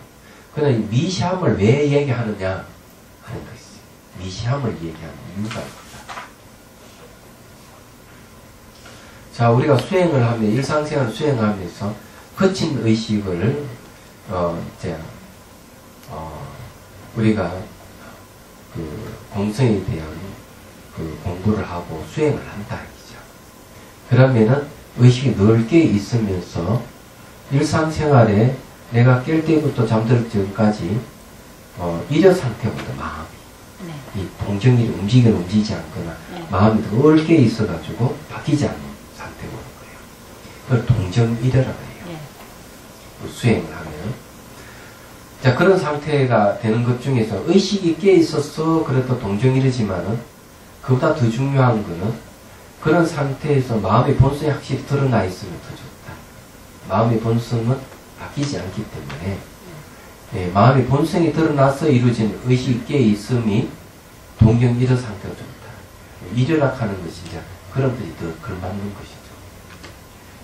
그러나 이 미시함을 왜 얘기하느냐 하는 것이지. 미시함을 얘기하는 이유가 있다. 자, 우리가 수행을 하면, 일상생활 수행하면서 거친 의식을, 우리가 그 공성에 대한 그 공부를 하고 수행을 한다. 이죠. 그러면은 의식이 넓게 있으면서 일상생활에 내가 깰 때부터 잠들 전까지 일여 상태보다 마음이 네. 이 동정이 움직이지 않거나 네. 마음이 더 넓게 있어가지고 바뀌지 않는 상태가 오는 거예요. 그걸 동정일여라고 해요. 네. 그 수행을 하면. 자, 그런 상태가 되는 것 중에서 의식이 깨 있어서 그래도 동정일이지만은 그보다 더 중요한 거는 그런 상태에서 마음의 본성이 확실히 드러나 있으면 더 좋다. 마음의 본성은 바뀌지 않기 때문에 예, 마음의 본성이 드러나서 이루어진 의식이 깨 있음이 동정일여 상태가 좋다. 일여락하는 것이 이제 그런 뜻이 더 걸맞는 것이죠.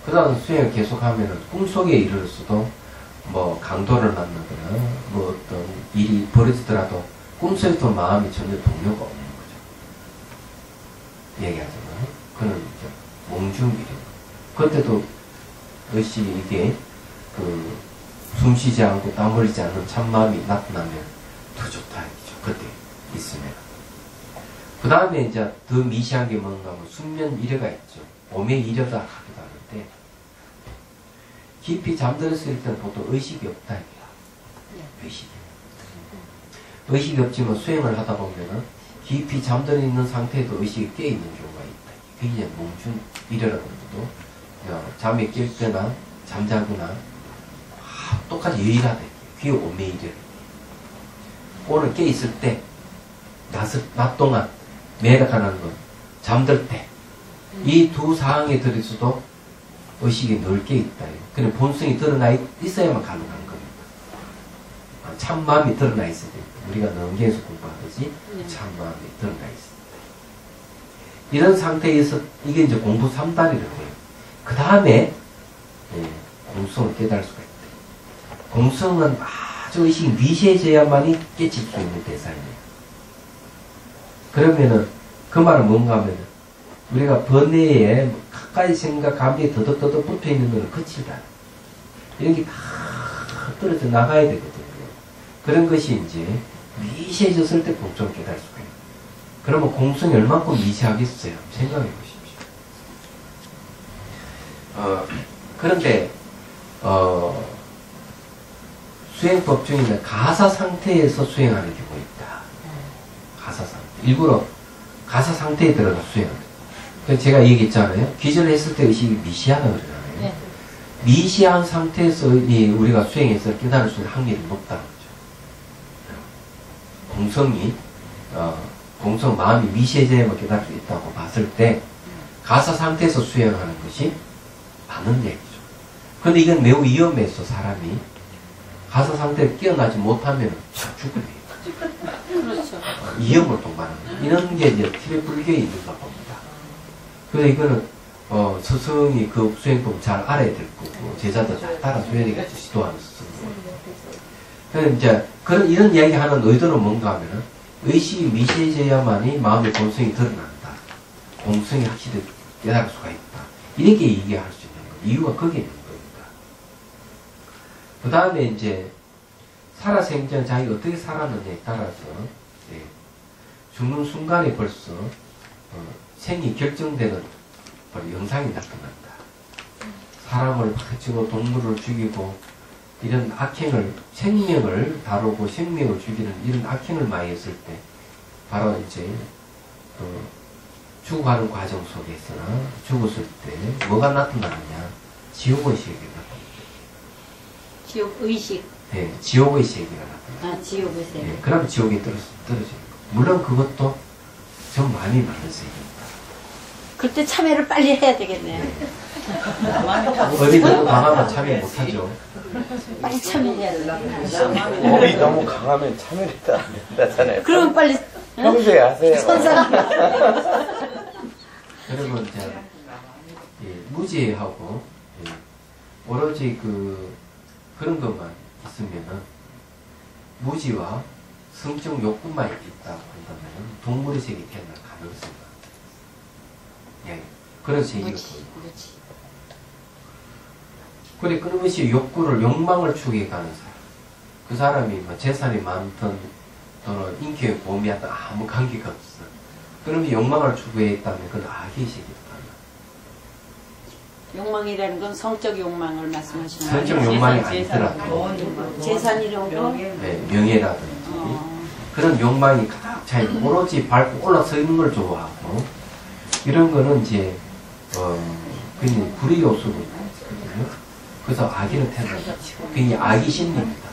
그 다음 수행을 계속하면은 꿈속에 이르렀어도 뭐 강도를 만나거나 뭐 어떤 일이 벌어지더라도 꿈속에도 마음이 전혀 동요가 없는 거죠. 얘기하자면 그는 이제 몽중일이에요. 그때도 의식이 이게 그 숨쉬지 않고 땀 흘리지 않는 참마음이 나타나면 더 좋다 이죠. 그때 있으면. 그 다음에 이제 더 미시한 게 뭔가 하면 숙면 일여가 있죠. 몸의 일여다 하기도 하는데 깊이 잠들었을 때는 보통 의식이 없다 이거야. 의식이 없지만 수행을 하다 보면은 깊이 잠들어 있는 상태에도 의식이 깨 있는 경우가 있다. 그게 이제 몽중 일여라고 해도 잠에 깰 때나 잠자거나 똑같이 유일하다. 그게 오메일이야. 오늘 깨 있을 때 낮 동안 매력하는 건 잠들 때 이 두 상황에 들어서도 의식이 넓게 있다. 그냥 본성이 드러나 있어야만 가능한 겁니다. 참마음이 드러나 있어야 됩니다. 우리가 능계에서 공부하듯이 참마음이 드러나 있습니다. 이런 상태에서 이게 이제 공부 3단이라고 해요. 그 다음에 공성을 깨달을 수가 있다. 공성은 아주 의식이 미세해져야만이 깨칠 수 있는 대상이에요. 그러면은 그 말은 뭔가 하면은 우리가 번뇌에 가까이 생각 감기에 더덕더덕 붙어 있는 거는 거칠다. 이런 게 다 떨어져 나가야 되거든요. 그런 것이 이제 미세해졌을 때 공성을 깨달을 수가 있어요. 그러면 공성이 얼만큼 미세하겠어요? 생각해 보십시오. 그런데 수행법 중에는 가사 상태에서 수행하는 경우가 있다. 가사 상태. 일부러 가사 상태에 들어가 수행하는. 제가 얘기했잖아요. 기절했을 때 의식이 미시하다 그러잖아요. 네. 미시한 상태에서 우리가 수행해서 깨달을 수 있는 확률이 높다는 거죠. 공성 마음이 미시해져야만 깨달을 수 있다고 봤을 때 가사 상태에서 수행하는 것이 맞는 얘기죠. 그런데 이건 매우 위험해서 사람이 가사 상태에 깨어나지 못하면 죽어요. 그렇죠. 위험을 동반하는 거예요. 이런 게 이제 티베트 불교에 있는가 봅니다. 그래서 이거는 스승이 그 수행법 잘 알아야 될 거고 제자도 잘 따라줘야 되겠죠. 지도하는 스승. 그래서 이제 이런 이야기 하는 의도는 뭔가 하면은 의식이 미세해져야만이 마음의 본성이 드러난다. 공성이 확실히 깨달을 수가 있다. 이렇게 얘기할 수 있는 거예요. 이유가 거기에 있는 겁니다. 그 다음에 이제 살아생전 자기가 어떻게 살았느냐에 따라서 죽는 순간에 벌써 생이 결정되는 영상이 나타난다. 사람을 죽이고 동물을 죽이고 이런 악행을 생명을 다루고 생명을 죽이는 이런 악행을 많이 했을 때 바로 이제 죽어가는 과정 속에서나 죽었을 때 뭐가 나타나느냐? 지옥의 세계가 나타납니다. 지옥 의식. 네, 지옥의 세계가 나타납니다. 지옥의 세계. 네, 그러면 지옥에 떨어지는 거예요. 물론 그것도 좀 마음이 많은 세계입니다. 그때 참여를 빨리 해야 되겠네요. 어디 너무 강하면 참여 못하죠. 빨리 참여해야 돼. 몸이 너무 강하면 참여를 안 된다잖아요. 그럼 빨리 평소에 하세요. 선사가 그러면 이제 무지하고 오로지 그런 것만 있으면은 무지와 성적 욕구만 있다고 한다면 동물의 세계 태어날 가능성이 예, 그런 세계가 보이고. 그래, 끊임없이 욕망을 추구해가는 사람. 그 사람이 뭐 재산이 많든 또는 인격의 보험이었든 아무 관계가 없어. 그러면 욕망을 추구했다면 그건 악의 세계다. 욕망이라는 건 성적 욕망을 말씀하시는 거예요? 성적 욕망이 아니더라도 재산 이런 거? 네, 명예라든지 그런 욕망이 가득 차있고 오로지 밟고 올라서 있는 걸 좋아하고 이런 거는 이제 그냥 불의 요소거든요. 그래서 악의는 태어나죠. 그게 악의 심리입니다.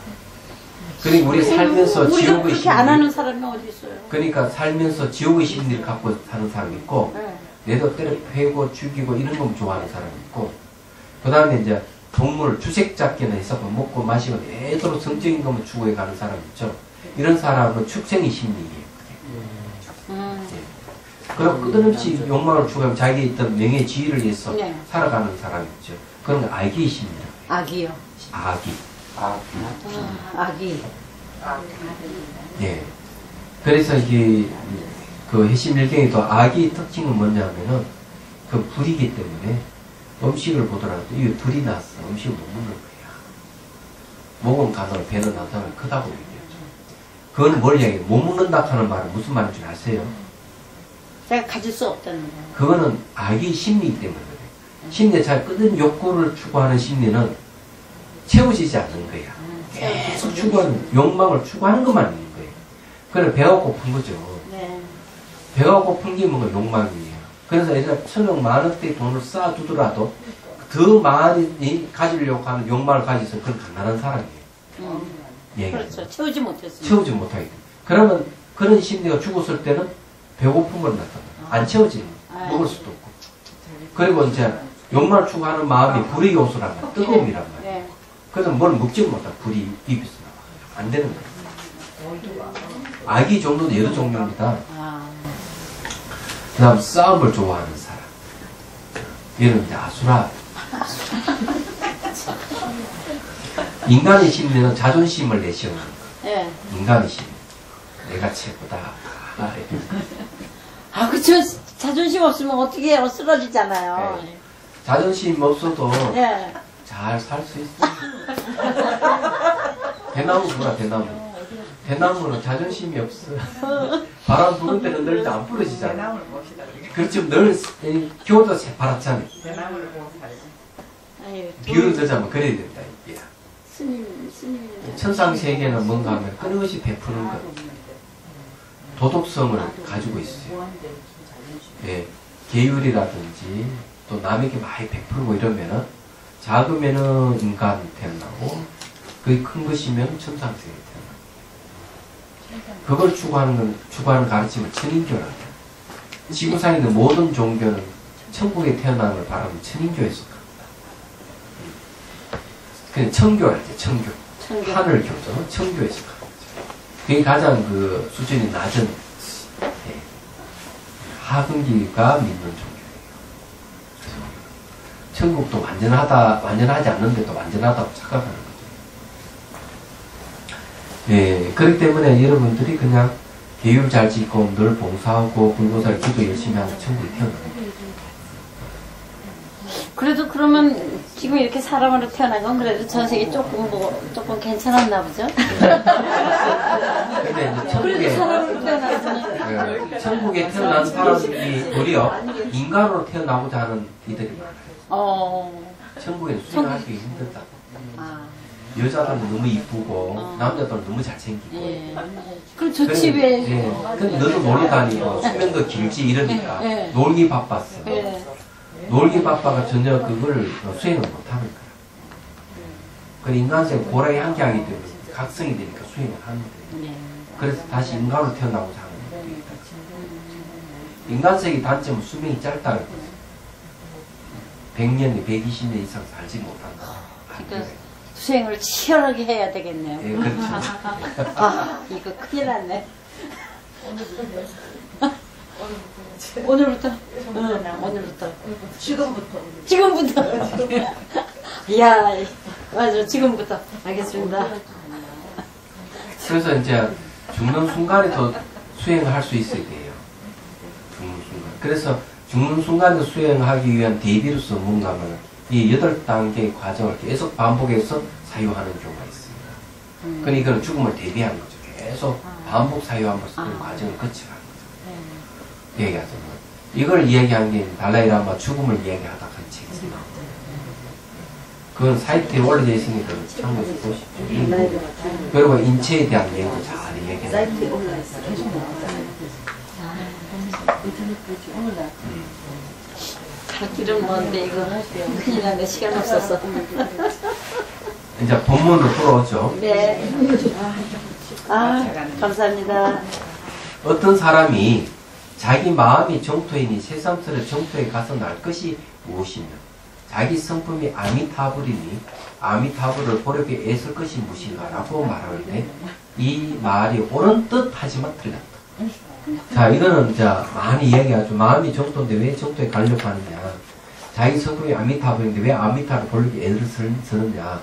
그러니까 우리 살면서 우리도 지옥의 그렇게 심리, 안 하는 사람이 어디 있어요? 그러니까 살면서 지옥의 심리를 갖고 사는 사람이 있고 네. 내도 때려 패고 죽이고 이런 거 좋아하는 사람이 있고 그 다음에 이제 동물 주색 잡기나 해서 먹고 마시고 애도로 성적인 것만 추구해 가는 사람 있죠. 이런 사람은 축생의 심리예요. 그럼 끝없이 욕망을 추구하면 자기의 있던 명예 지위를 위해서 네. 살아가는 사람이 있죠. 그런 건 악의 심리라고 해요. 악이요. 악의. 악이. 예. 그래서 이게 그 해심일경에도 악의 특징은 뭐냐면은 그 불이기 때문에 음식을 보더라도 이게 불이 났어. 음식을 못 먹는 거야. 목은 가서 배는 나타나면 크다고 얘기하죠. 그건 뭘 얘기해요? 못 먹는다 하는 말은 무슨 말인 줄 아세요? 제가 가질 수 없다는 거예요. 그거는 악의 심리이기 때문에 그래. 심리에 잘 끄는 욕구를 추구하는 심리는 채워지지 않는 거야. 계속 추구하는, 욕망을 추구하는 것만 있는 거예요. 그래, 배가 고픈 거죠. 네. 배가 고픈 게 뭔가 욕망이에요. 그래서 예전에 1,000억 만원대의 돈을 쌓아두더라도 더 많이 가지려고 하는 욕망을 가지서 그건 가난한 사람이에요. 예. 그렇죠. 채우지 못했어요. 채우지 못하게 돼. 그러면 그런 심리가 죽었을 때는 배고픔을 나타나. 안 채워지는 거예요. 먹을 수도 없고. 그리고 이제 욕망을 추구하는 마음이 불의 요소란 말이에요. 뜨거움이란 말이에요. 네. 그래서 뭘 먹지 못하 불이 입에서 나와요. 안 되는 거예요. 악의 종류는 여러 종류입니다. 그 다음 싸움을 좋아하는 사람. 얘는 이제 아수라. 인간의 심리는 자존심을 내세우는 거예요. 네. 인간의 심리. 내가 최고다. 그렇죠. 자존심 없으면 어떻게 해요? 쓰러지잖아요. 네. 자존심 없어도 네. 잘 살 수 있어요. 대나무 보라, 대나무. 대나무는 자존심이 없어. 바람 부는 데는 늘 안 부러지잖아. 대나무를 봅시다. 그렇지만 늘 겨울도 바랗잖아요. 대나무를 보고 살지. 아유, 비유를 들자면 그래야 된다, 이게. 스님. 천상세계는 뭔가 하면 끊임없이 베푸는 것. 도덕성을 가지고 있어요. 예, 계율이라든지 또 남에게 많이 베풀고 이러면은 작으면은 인간이 태어나고 그게 큰 것이면 천상세계에 태어나고 그걸 추구하는 가르침을 천인교라고 해요. 지구상에 있는 모든 종교는 천국에 태어나는 걸 바라면 천인교에서 갑니다. 그냥 청교랄 때 청교. 하늘교죠. 청교에서 갑니다. 그게 가장 그 수준이 낮은 하근기가 믿는 종교예요. 천국도 완전하지 않는데도 완전하다고 착각하는 거죠. 예, 그렇기 때문에 여러분들이 그냥 계율 잘 지키고 늘 봉사하고 불보살 기도 열심히 하면 천국에 태어나는 거예요. 그래도 그러면 지금 이렇게 사람으로 태어난 건 그래도 전 세계 조금 괜찮았나 보죠? 근데 이제 그래도 사람으로 태어났으니. 천국에 태어난 사람이 도리어 인간으로 태어나고자 하는 이들이 많아요. 천국에는 수행하기 힘들다. 여자들은 너무 이쁘고 남자들은 너무 잘생기고. 예. 그럼 저 집에. 예. 근데 너도 놀러 다니고 수면도 길지 이러니까 예. 놀기 바빴어. 예. 놀기 바빠가 전혀 그걸 수행을 못하는 거야. 그 인간생 고라에 함께하기 때문에 각성이 되니까 수행을 하는데. 네. 그래서 다시 인간으로 태어나고자 하는 것도 있다. 인간생의 단점은 수명이 짧다는 거죠. 100년, 120년 이상 살지 못한다. 그러니까 수행을 치열하게 해야 되겠네요. 예, 그렇죠. 이거 큰일 났네. 오늘부터? 오늘부터. 지금부터. 지금부터. 이야, 맞아. 지금부터 알겠습니다. 그래서 이제 죽는 순간에도 수행을 할 수 있어야 돼요. 죽는 순간. 그래서 죽는 순간에 수행하기 위한 대비로서 뭔가면 이 8단계의 과정을 계속 반복해서 사유하는 경우가 있습니다. 그러니까 이건 죽음을 대비하는 거죠. 계속 반복 사유하면서 그 과정을 거쳐가는 거죠. 얘기하자면. 이걸 이야기한 게 달라이라마 죽음을 이야기하다 한 책이 있습니다. 그건 사이트에 올려져 있으니까 참고해서 보십시오. 그리고 인체에 대한 내용도 잘 얘기해요. 사이트에 올라 있어. 계속 길은 먼데 이거 큰일 나네. 시간 없었어. 이제 본문으로 돌아오죠. 네. 감사합니다. 어떤 사람이 자기 마음이 정토이니 새삼스레 정토에 가서 날 것이 무엇이며 자기 성품이 아미타불이니 아미타불을 보려고 애쓸 것이 무엇인가 라고 말할 때 이 말이 옳은 듯 하지만 틀렸다. 자, 이거는 자 많이 얘기하죠. 마음이 정토인데 왜 정토에 가려고 하느냐. 자기 성품이 아미타불인데 왜 아미타를 보려고 애를 쓰느냐.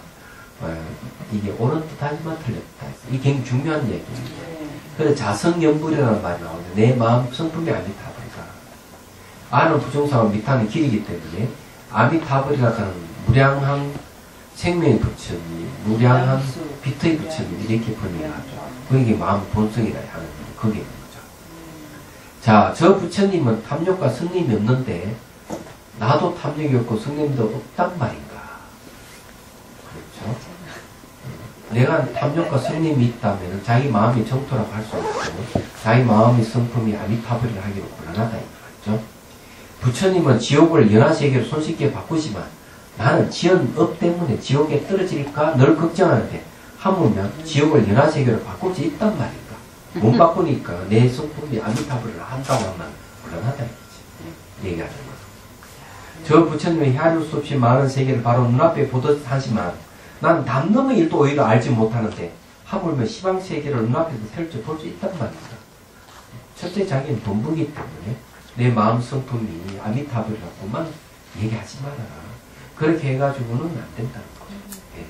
이게 옳은 듯 하지만 틀렸다. 이게 굉장히 중요한 얘기입니다. 그래서 자성연불이라는 말이 나오는데 내 마음 성품이 아미타불이다. 아는 부정사와 미타는 길이기 때문에 아미타불이라는 무량한 생명의 부처님, 무량한 빛의 부처님 이렇게 번역하죠. 그게 마음 본성이라 하는 그게 있는 거죠. 자, 저 부처님은 탐욕과 성림이 없는데 나도 탐욕이 없고 성림도 없단 말인가? 그렇죠? 내가 탐욕과 성림이 있다면 자기 마음이 정토라고 할 수 없고 자기 마음의 성품이 아미타불이라 하기로 곤란하다 이거죠. 부처님은 지옥을 연하세계로 손쉽게 바꾸지만 나는 지연업 때문에 지옥에 떨어질까 늘 걱정하는데 하물며 지옥을 연하세계로 바꿀 수 있단 말인가. 못 바꾸니까 내 성품이 아미타불을 한다고 하면 곤란하다 이거지. 얘기하는 거죠. 저 부처님의 헤아릴 수 없이 많은 세계를 바로 눈앞에 보듯 하지만 난 담넘의 일도 오히려 알지 못하는데 하물며 시방세계를 눈앞에서 펼쳐 볼 수 있단 말입니다. 첫째 자기는 돈부기 때문에 내 마음 성품이 아미타불이라고만 얘기하지 말아라. 그렇게 해가지고는 안 된다는 거죠. 예.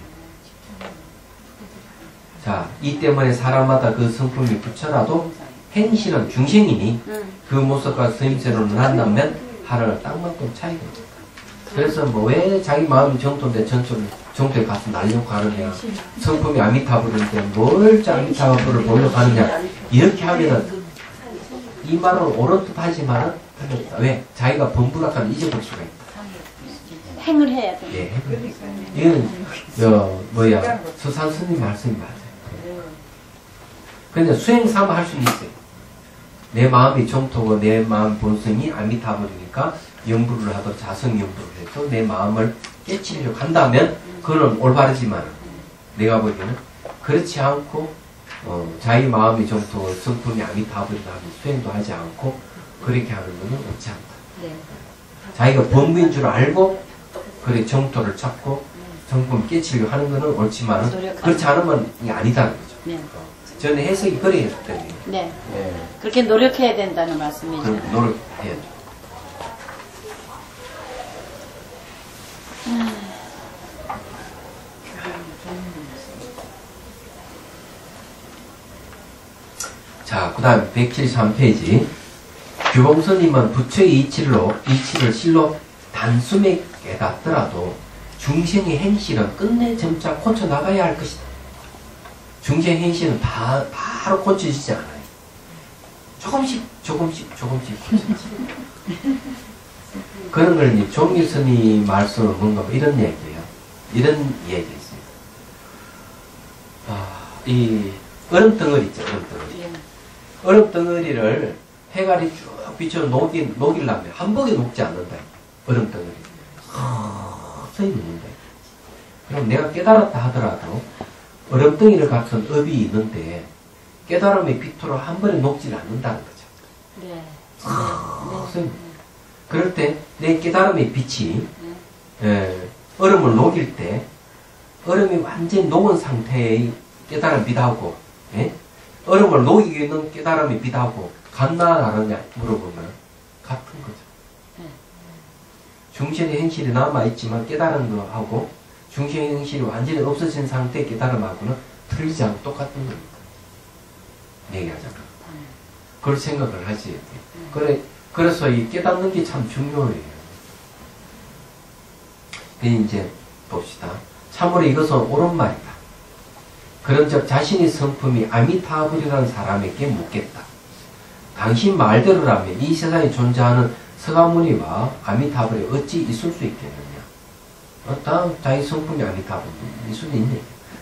자, 이 때문에 사람마다 그 성품이 부처라도 행실은 중생이니 그 모습과 스님새로 만나면 하늘 땅만큼 차이가 없다. 그래서 뭐 왜 자기 마음이 정토인데 정토에 가서 날려고 하느냐. 성품이 아미타불인데 뭘 아미타불을 보려고 하느냐. 이렇게 하면은 이 말은 옳은 듯 하지만은 틀렸다. 왜? 자기가 범부락하면 잊어볼 수가 있다. 행을 해야 돼. 예. 이건 서산 스님 말씀이 맞아요. 근데 수행 삼아 할 수는 있어요. 내 마음이 정토고 내 마음 본성이 아미타불이니까 연부를 하도 자성 연부를 해도 내 마음을 깨치려고 한다면 그건 올바르지만 내가 보기에는 그렇지 않고 자기 마음이 정토 성품이 아미타불이라 하면 수행도 하지 않고 그렇게 하는 것은 옳지 않다. 네. 자기가 범부인 줄 알고 그래 정토를 찾고 성품을 깨치려고 하는 것은 옳지만 그렇지 않으면 이게 아니다는 거죠. 네. 저는 해석이 그래야 되거든요. 네. 네. 그렇게 노력해야 된다는 말씀이죠. 그럼 노력해야죠. 자, 그 다음 173페이지. 규봉스님은 부처의 이치를 실로 단숨에 깨닫더라도 중생의 행실은 끝내 점차 고쳐나가야 할 것이다. 중생 행실은 바로 고쳐지지 않아요. 조금씩 고쳐지죠. 그런 걸 이제 종일스님 말씀은 뭔가 이런 얘기예요. 이런 얘기 있습니다. 이 얼음덩어리 있죠, 얼음덩어리. 얼음덩어리를 해갈이 쭉 비춰 녹이려면 한 번에 녹지 않는다. 얼음덩어리. 서히 녹는다. 그럼 내가 깨달았다 하더라도 얼음덩이를 같은 업이 있는데 깨달음의 빛으로 한 번에 녹지 않는다는 거죠. 네. 네. 그럴 때 내 깨달음의 빛이 얼음을 녹일 때 얼음이 완전히 녹은 상태의 깨달음 빛하고 얼음을 녹이고 있는 깨달음의 빛하고 같나 다르냐 물어보면 같은 거죠. 중생의 행실이 남아있지만 깨달은 거하고 중생행실이 완전히 없어진 상태의 깨달음하고는 틀리지 않고 똑같은 겁니다. 얘기하자면. 그걸 생각을 하지. 그래서 이 깨닫는 게 참 중요해요. 이제 봅시다. 참으로 이것은 옳은 말이다. 그런즉 자신의 성품이 아미타불이라는 사람에게 묻겠다. 당신 말대로라면 이 세상에 존재하는 서가모니와 아미타불이 어찌 있을 수 있겠느냐? 다음 자기 성품이 아미타불일 수도 있네.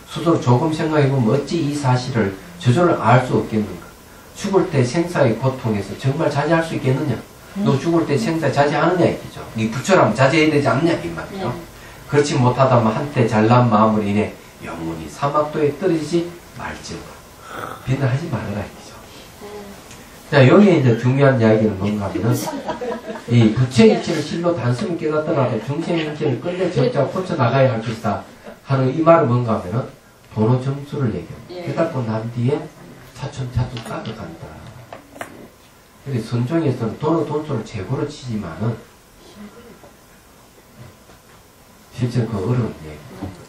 스스로 조금 생각해보면 어찌 이 사실을 저절로 알 수 없겠는가? 죽을 때 생사의 고통에서 정말 자제할 수 있겠느냐? 너 죽을 때 생사 자제하느냐 이거죠. 네 부처라면 자제해야 되지 않느냐 이 말이죠. 그렇지 못하다면 한때 잘난 마음으로 인해 영원히 사막도에 떨어지지 말지어다. 비난하지 말아라 이거죠. 자, 여기에 이제 중요한 이야기는 뭔가 하면은 이 부처의 이치를 실로 단숨 깨닫더라도 중생의 인체를 끝내 점차 뻗쳐나가야 할 것이다 하는 이 말은 뭔가 하면은 도노 점수를 얘기합니다. 깨닫고 난 뒤에 차츰차츰 깎아간다. 그래서 선종에서는 도노 돈수를 재고로 치지만은 실제로 그 어려운 얘기입니다.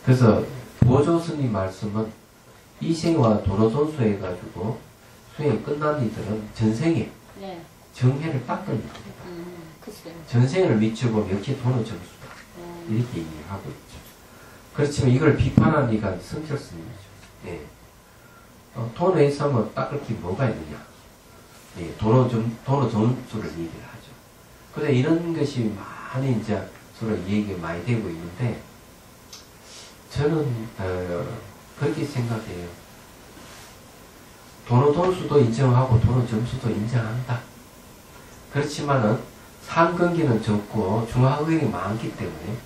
그래서 보조스님 말씀은 이생과 도노 돈수 해가지고 수행이 끝난 이들은 전생에 정해를 닦은 이들이다. 전생을 미치고 역시 도노 점수다. 이렇게 얘기하고 있죠. 그렇지만 이걸 비판한 이가 성철스님이죠. 예. 도노에 있으면 닦을 게 뭐가 있느냐. 예. 도노 점수를 얘기를 하죠. 그래서 이런 것이 많이 이제 서로 얘기가 많이 되고 있는데, 저는, 그렇게 생각해요. 도노 돈수도 인정하고 도노 점수도 인정한다. 그렇지만은 상근기는 적고 중하근기 많기 때문에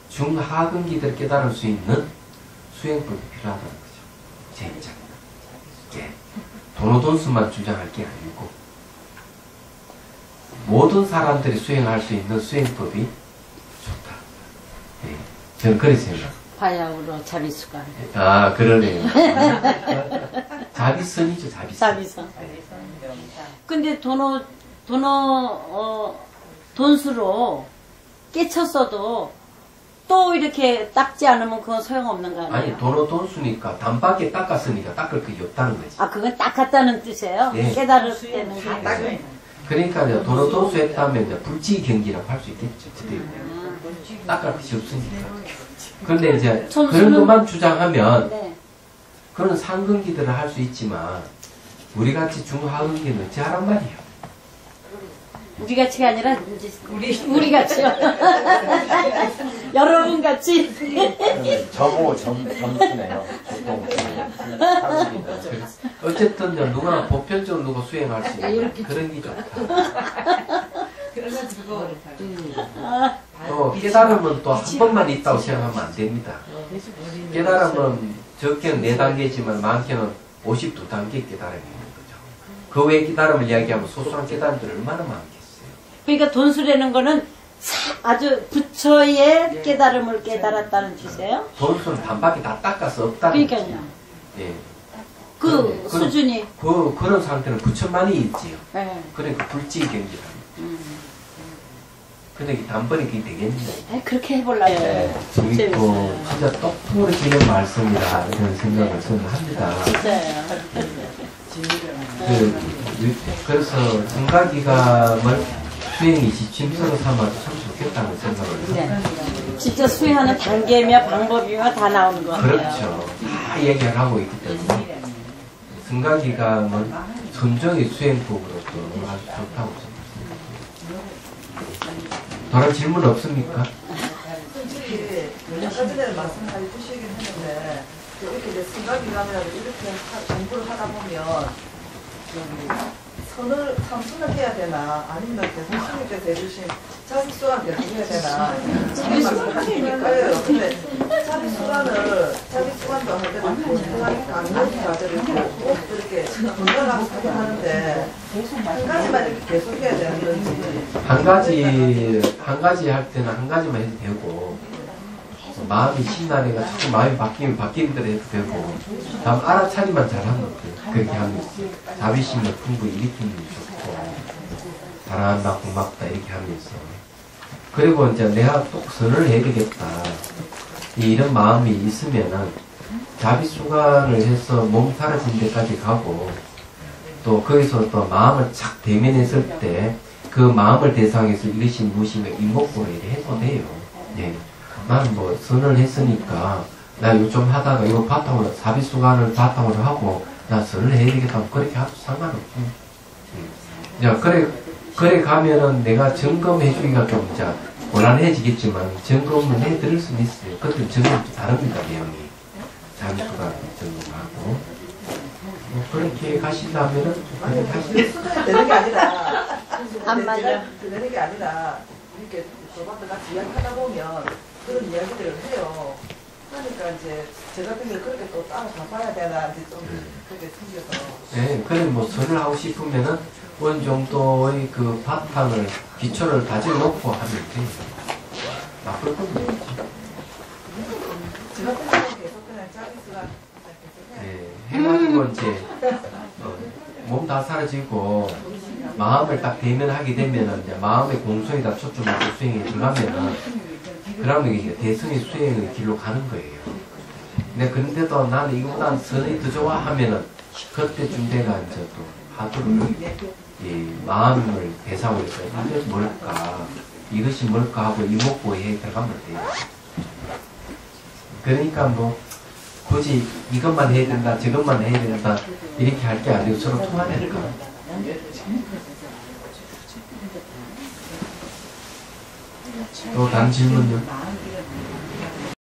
중하근기들 깨달을 수 있는 수행법이 필요하다는 거죠. 제 입장입니다. 예. 도노 돈수만 주장할 게 아니고 모든 사람들이 수행할 수 있는 수행법이 좋다. 예. 저는 그렇게 생각합니다. 바야흐로 자비수가. 아, 그러네요. 자비선이죠, 자비선. 자비선. 근데 돈수로 깨쳤어도 또 이렇게 닦지 않으면 그건 소용없는 거 아니에요? 아니, 돈수니까 단박에 닦았으니까 닦을 그게 없다는 거지. 아, 그건 닦았다는 뜻이에요? 네. 깨달을 때는 다 닦아요. 네. 그러니까 돈수 했다면 이제 불지 경기라고 할 수 있겠죠. 닦을 것이 없으니까. 그런데 이제 그런 것만 주장하면 네. 그런 상근기들을 할 수 있지만 우리 같이 중하근기는 어찌 하란 말이에요. 우리 같이가 아니라 이제 우리 같이요. 여러분 같이. 저보 점수네요. 어쨌든 누구나 보편적으로 누가 수행할 수 있는 그런 게 좋다. 그래가지고 또 깨달음은 또 한 번만 있다고 생각하면 안 됩니다. 깨달음은 적게는 4단계지만 많게는 52단계 깨달음이 있는 거죠. 그 외의 깨달음을 이야기하면 소소한 깨달음들이 얼마나 많겠어요. 그러니까 돈수라는 거는 아주 부처의 깨달음을 깨달았다는 뜻이에요? 돈수는 단박에 다 닦아서 없다는 거죠. 그러니까요. 예. 그 수준이. 그런 상태는 부처만이 있지요. 네. 그러니까 불지경기랍니다. 근데 이게 단번에 그게 되겠는데. 그렇게 해보려고. 네, 재밌고 진짜 똑부러지는 말씀이다 이런 생각을 저는 합니다. 진짜요. 그래서 생각이감을 수행이 지침서로 삼아도 참 좋겠다는 생각을 합니다. 네. 진짜 수행하는 단계며 방법이며 다 나오는 것 같아요. 그렇죠. 다 얘기를 하고 있기 때문에 생각이감은 선정의 수행법으로도 아주 좋다고 생각합니다. 다른 질문 없습니까? 솔직히 아까 전에 말씀해 주시긴 했는데 이렇게 이제 생각이라면 이렇게 공부를 하다 보면 참선을 해야 되나 아니면 계속 스님께서 해주신 자비수란 계속 해야 되나 자비수란 하시니까요. 근데 자비수란도 할 때는 건강하게 강하게 가지고 꼭 이렇게 건강하고 하게 하는데 한 가지만 이렇게 계속 해야 되는 건지 한 가지 할 때는 한 가지만 해도 되고 마음이 심란해가 자꾸 마음이 바뀌는 대로 해도 되고 다음 알아차리만 잘하면 돼요. 그렇게 하면 자비심을 풍부히 일으키는 게 좋고 잘한다 고맙다 이렇게 하면서 그리고 이제 내가 꼭 선을 해야 되겠다 이런 마음이 있으면은 자비수관을 해서 몸 사라진 데까지 가고 또 거기서 또 마음을 착 대면했을 때 그 마음을 대상해서 이것이 무엇인가 이목구를 해도 돼요. 예. 나는 뭐 선을 했으니까 나 이거 좀 하다가 이거 바탕으로 자비수관을 바탕으로 하고 나 선을 해야 되겠다고 그렇게 해도 상관없고. 야, 그래 가면은 내가 점검해주기가 좀 이제 곤란해지겠지만 점검을 해드릴 수는 있어요. 그것도 점검이 다릅니다, 내용이. 자비수관 점검하고. 뭐 그렇게 가신다면은 그렇게 하시면 수단이 되는 게 아니라 안 맞아. 되는 게 아니라 이렇게 저번에 같이 이야기하다 보면 그런 이야기들을 해요. 그러니까 이제 저 같은 경우 그렇게 또 따로 잡아야 되나 이제 좀 그렇게 생겨서. 네, 그래 뭐 선을 하고 싶으면은 어느 정도의 그 바탕을 기초를 다져놓고 하면 돼요. 나쁠 건 없지. 저 같은 경우 계속 그냥 짜리스가 계속 해야 네, 해가지고 이제 몸 다 사라지고 마음을 딱 대면하게 되면은 이제 마음의 공소에다 초점을 수행에 들어가면은 그러면 이게 대승의 수행의 길로 가는 거예요. 근데 그런데도 나는 이거보다 선이 더 좋아 하면은 그때쯤 내가 이제 또 하도를 이 마음을 대상으로 해서 이게 뭘까 이것이 뭘까 하고 이목구에 들어가면 돼요. 그러니까 뭐 굳이 이것만 해야 된다 저것만 해야 된다 이렇게 할 게 아니고 서로 통하니까. 또 다른 질문요?